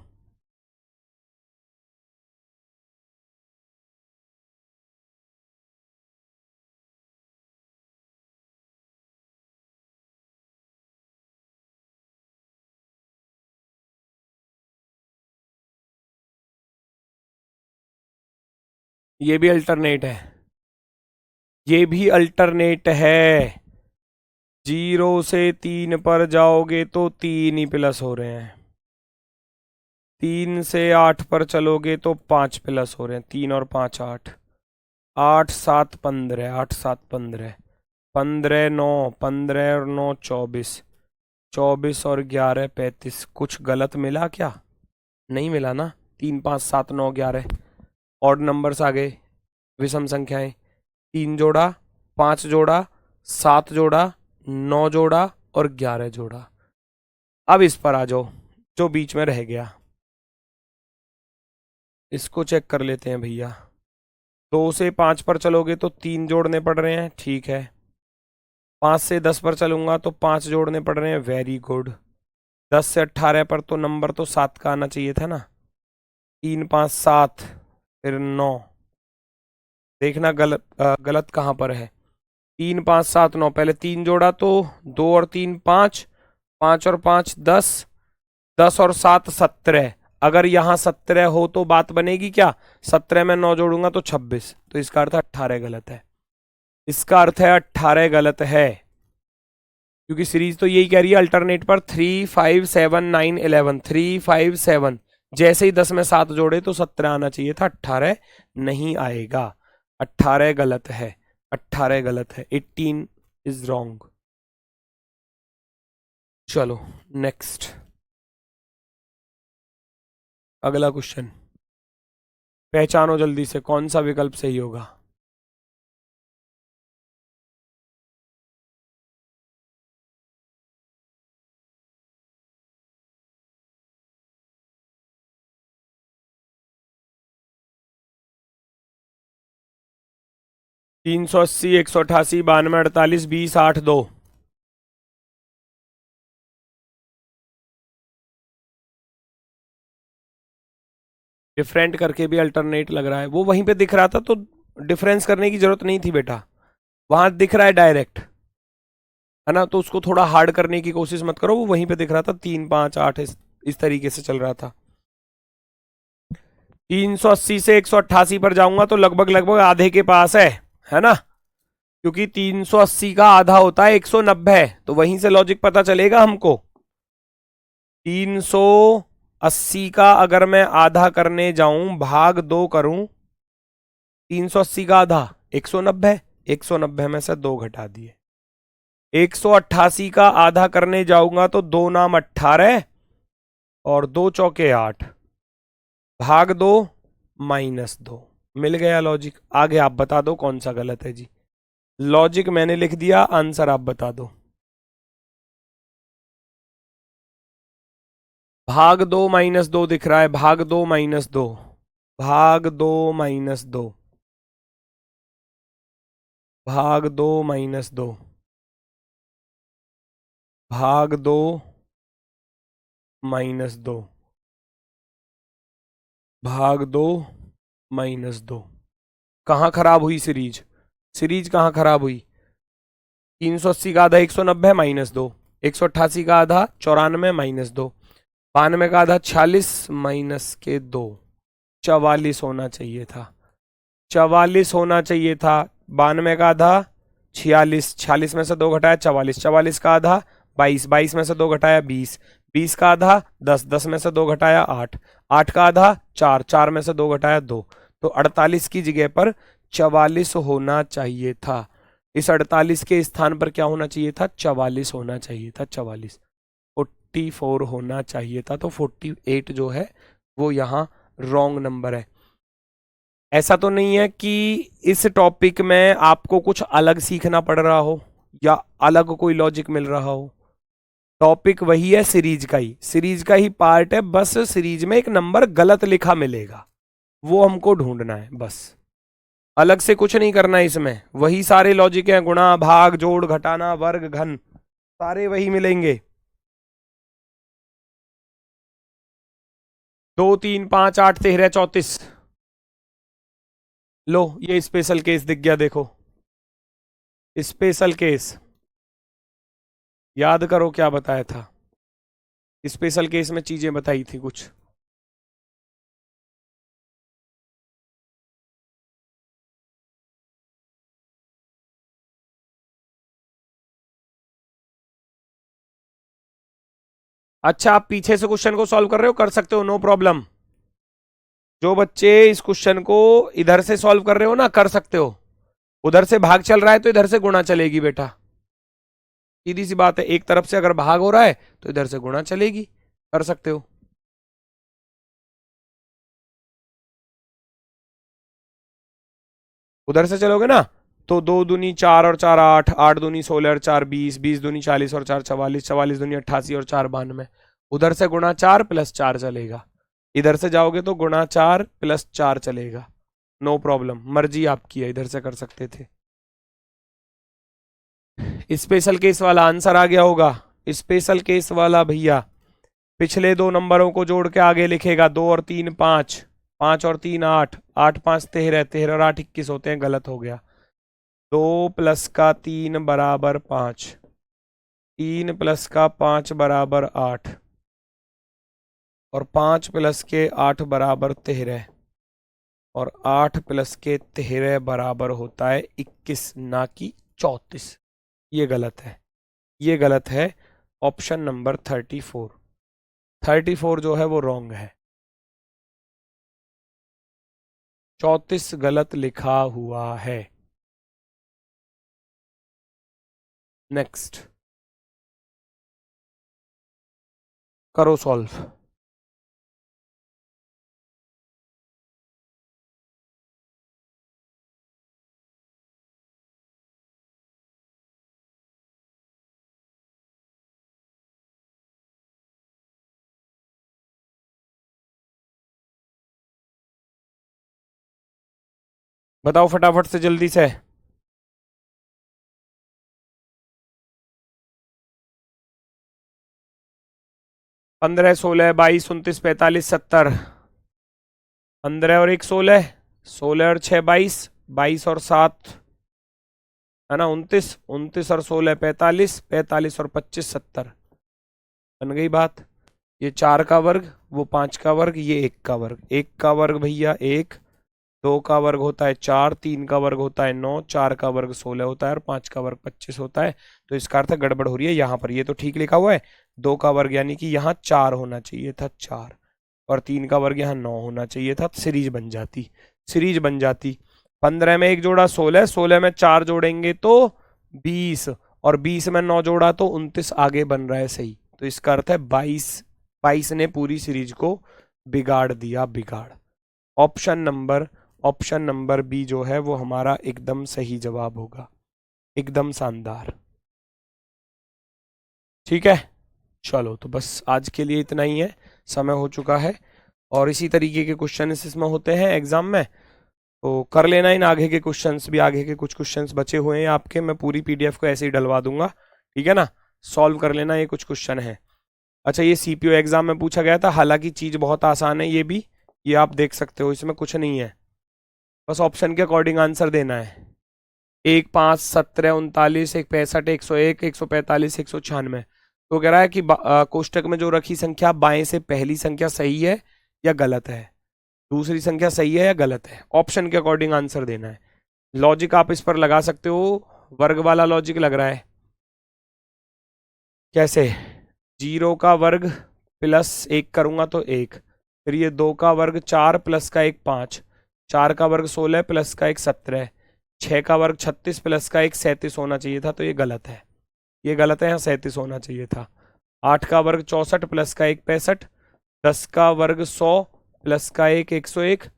ये भी अल्टरनेट है, ये भी अल्टरनेट है। 0 से 3 पर जाओगे तो 3 ही प्लस हो रहे हैं, 3 से 8 पर चलोगे तो 5 प्लस हो रहे हैं, 3 और 5 8, 8 7 15, 8 7 15, 15 9, 15 और 9 24, 24 और 11 35। कुछ गलत मिला क्या? नहीं मिला ना। 3 5 7 9 11 ऑड नंबर्स आ गए, विषम संख्याएं। 3 जोड़ा, 5 जोड़ा, 7 जोड़ा, 9 जोड़ा और 11 जोड़ा। अब इस पर आ जाओ जो बीच में रह गया, इसको चेक कर लेते हैं भैया। 2 से 5 पर चलोगे तो 3 जोड़ने पड़ रहे हैं, ठीक है। 5 से 10 पर चलूंगा तो 5 जोड़ने पड़ रहे हैं, वेरी गुड। 10 से 18 पर तो नंबर तो 7 का आना चाहिए था ना। 3 5 7 फिर 9। देखना गलत गलत कहाँ पर है। 3 5 7 9, पहले 3 जोड़ा तो 2 और 3 5, 5 और 5 10, 10 और 7 17। अगर यहाँ 17 हो तो बात बनेगी क्या? 17 में 9 जोड़ूंगा तो 26, तो इसका अर्थ 18 गलत है। इसका अर्थ है 18 गलत है, क्योंकि सीरीज तो यही कह रही है अल्टरनेट पर 3 5 7 9 11, 3 5 7। जैसे ही 10 में 7 जोड़े तो 17 आना चाहिए था, 18 नहीं आएगा। 18 गलत है, 18 गलत है, 18 इज रॉन्ग। चलो नेक्स्ट, अगला क्वेश्चन। पहचानो जल्दी से कौन सा विकल्प सही होगा। 380 188 92 48 20 8 2। डिफरेंट करके भी अल्टरनेट लग रहा है, वो वहीं पे दिख रहा था तो डिफरेंस करने की जरूरत नहीं थी बेटा, वहां दिख रहा है डायरेक्ट, है ना? तो उसको थोड़ा हार्ड करने की कोशिश मत करो, वो वहीं पे दिख रहा था 3 5 8 इस तरीके से चल रहा था। 380 से 188 पर जाऊंगा तो लगभग लगभग आधे के पास है ना? क्योंकि 380 का आधा होता है 190, तो वहीं से लॉजिक पता चलेगा हमको। 380 का अगर मैं आधा करने जाऊं, भाग 2 करूं, 380 का आधा 190, 190 में से 2 घटा दिए। 188 का आधा करने जाऊंगा तो 2 नाम 18 और 2 चौके 8, भाग 2 -2। मिल गया लॉजिक। आगे आप बता दो कौन सा गलत है जी। लॉजिक मैंने लिख दिया, आंसर आप बता दो। भाग 2 -2 दिख रहा है, भाग 2 -2, भाग 2 -2, भाग 2 -2, भाग 2 -2, भाग 2 -2। कहाँ खराब हुई सीरीज? सीरीज कहाँ खराब हुई? 380 का आधा 190 -2, 188 का आधा 94 -2, 92 का आधा 46 -2, 44 होना चाहिए था, 44 होना चाहिए था। 92 का आधा 46, 46 में से 2 घटाया 44, 44 का आधा 22, 22 में से 2 घटाया 20, 20 का आधा 10, 10 में से 2 घटाया 8, 8 का आधा 4, 4 में से 2 घटाया 2, तो 48 की जगह पर 44 होना चाहिए था। इस 48 के स्थान पर क्या होना चाहिए था? 44 होना चाहिए था, 44, 44 होना चाहिए था। तो 48 जो है वो यहाँ रॉन्ग नंबर है। ऐसा तो नहीं है कि इस टॉपिक में आपको कुछ अलग सीखना पड़ रहा हो या अलग कोई लॉजिक मिल रहा हो। टॉपिक वही है, सीरीज का ही पार्ट है, बस सीरीज में एक नंबर गलत लिखा मिलेगा, वो हमको ढूंढना है बस। अलग से कुछ नहीं करना है इसमें, वही सारे लॉजिक हैं, गुणा भाग जोड़ घटाना वर्ग घन, सारे वही मिलेंगे। 2 3 5 8 13 34। लो ये स्पेशल केस दिख गया, देखो स्पेशल केस। याद करो क्या बताया था स्पेशल केस में, चीजें बताई थी कुछ। अच्छा, आप पीछे से क्वेश्चन को सॉल्व कर रहे हो, कर सकते हो, नो प्रॉब्लम। जो बच्चे इस क्वेश्चन को इधर से सॉल्व कर रहे हो ना, कर सकते हो। उधर से भाग चल रहा है तो इधर से गुणा चलेगी बेटा, सीधी सी बात है। एक तरफ से अगर भाग हो रहा है तो इधर से गुणा चलेगी, कर सकते हो। उधर से चलोगे ना तो 2 दूनी 4 और 4 8, 8 दूनी 16 और 4 20, 20 दूनी 40 और 4 44, 44 दूनी 88 और 4 92। उधर से गुणा 4 + 4 चलेगा, इधर से जाओगे तो गुणा 4 + 4 चलेगा, नो प्रॉब्लम, मर्जी आपकी है, इधर से कर सकते थे। स्पेशल केस वाला आंसर आ गया होगा। स्पेशल केस वाला भैया पिछले 2 नंबरों को जोड़ के आगे लिखेगा, 2 और 3 5, 5 और 3 8, 8 5 13, 13 और 8 21 होते हैं, गलत हो गया। 2 + का 3 = 5, 3 + का 5 = 8 और 5 + के 8 = 13 और 8 + के 13 बराबर होता है 21, ना कि 34। ये गलत है, ये गलत है। ऑप्शन नंबर 34, 34 जो है वो रॉन्ग है, 34 गलत लिखा हुआ है। नेक्स्ट करो सॉल्व। बताओ फटाफट से, जल्दी से। 15 16 22 29 45 70, 15 और 1 16, 16 और 6 22, 22 और 7 है ना 29, 29 और 16 45, 45 और 25 70। बन गई बात। ये 4 का वर्ग, वो 5 का वर्ग, ये 1 का वर्ग, 1 का वर्ग भैया 1, 2 का वर्ग होता है 4, 3 का वर्ग होता है 9, 4 का वर्ग 16 होता है और 5 का वर्ग 25 होता है। तो इसका अर्थ गड़बड़ हो रही है यहाँ पर, ये तो ठीक लिखा हुआ है 2 का वर्ग यानी कि यहाँ 4 होना चाहिए था 4, और 3 का वर्ग यहाँ 9 होना चाहिए था। सीरीज बन जाती, सीरीज बन जाती। 15 में 1 जोड़ा 16, 16 में 4 जोड़ेंगे तो 20, और 20 में 9 जोड़ा तो 29 आगे बन रहा है सही। तो इसका अर्थ है 22 ने पूरी सीरीज को बिगाड़ दिया, बिगाड़। ऑप्शन नंबर बी जो है वो हमारा एकदम सही जवाब होगा, एकदम शानदार। ठीक है, चलो तो बस आज के लिए इतना ही है, समय हो चुका है। और इसी तरीके के क्वेश्चन इसमें होते हैं एग्जाम में, तो कर लेना इन आगे के क्वेश्चंस भी। आगे के कुछ क्वेश्चंस बचे हुए हैं आपके, मैं पूरी पीडीएफ को ऐसे ही डलवा दूंगा, ठीक है ना। सॉल्व कर लेना, ये कुछ क्वेश्चन है। अच्छा, ये सीपीओ एग्जाम में पूछा गया था, हालांकि चीज बहुत आसान है ये भी, ये आप देख सकते हो, इसमें कुछ नहीं है, बस ऑप्शन के अकॉर्डिंग आंसर देना है। 1, 5, 17, 39, 1, 65, 101, 145, 196। तो कह रहा है कि कोष्टक में जो रखी संख्या बाएं से पहली संख्या सही है या गलत है, दूसरी संख्या सही है या गलत है। ऑप्शन के अकॉर्डिंग आंसर देना है। लॉजिक आप इस पर लगा सकते हो, वर्ग वाला लॉजिक लग रहा है। कैसे? 0 का वर्ग प्लस 1 करूंगा तो 1, फिर ये 2 का वर्ग 4 प्लस का 1 5, 4 का वर्ग 16 प्लस का 1 17, 6 का वर्ग 36 प्लस का 1 37 होना चाहिए था, तो ये गलत है, ये गलत है, यहाँ 37 होना चाहिए था। 8 का वर्ग 64 प्लस का 1 65, 10 का वर्ग 100 प्लस का 1 101,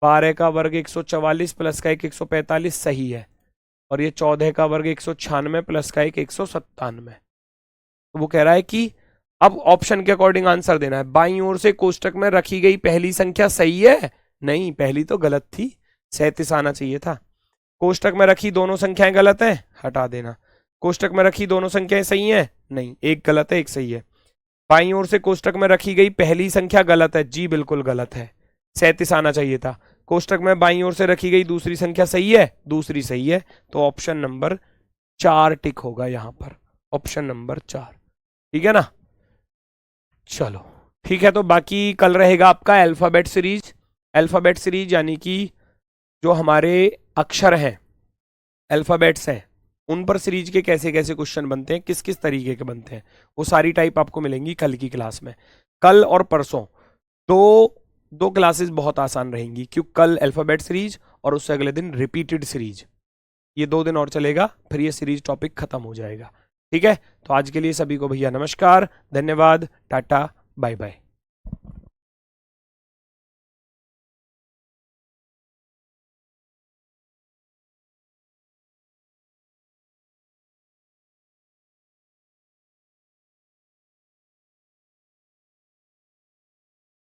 12 का वर्ग 144 प्लस का 1 145 सही है, और ये 14 का वर्ग 196 प्लस का 1 197। तो वो कह रहा है कि अब ऑप्शन के अकॉर्डिंग आंसर देना है। बाईं ओर से कोष्टक में रखी गई पहली संख्या सही है? नहीं, पहली तो गलत थी, 37 आना चाहिए था। कोष्टक में रखी दोनों संख्याएं गलत हैं, हटा देना। कोष्टक में रखी दोनों संख्याएं सही हैं? नहीं, एक गलत है एक सही है। बाईं ओर से कोष्टक में रखी गई पहली संख्या गलत है, जी बिल्कुल गलत है, 37 आना चाहिए था। कोष्टक में बाईं ओर से रखी गई दूसरी संख्या सही है? दूसरी सही है, तो ऑप्शन नंबर 4 टिक होगा यहां पर, ऑप्शन नंबर 4। ठीक है ना, चलो ठीक है। तो बाकी कल रहेगा आपका अल्फाबेट सीरीज। अल्फाबेट सीरीज यानी कि जो हमारे अक्षर हैं, अल्फाबेट्स हैं, उन पर सीरीज के कैसे कैसे क्वेश्चन बनते हैं, किस किस तरीके के बनते हैं, वो सारी टाइप आपको मिलेंगी कल की क्लास में। कल और परसों दो क्लासेस बहुत आसान रहेंगी, क्योंकि कल अल्फाबेट सीरीज और उससे अगले दिन रिपीटेड सीरीज, ये 2 दिन और चलेगा, फिर ये सीरीज टॉपिक खत्म हो जाएगा। ठीक है, तो आज के लिए सभी को भैया नमस्कार, धन्यवाद, टाटा, बाय बाय।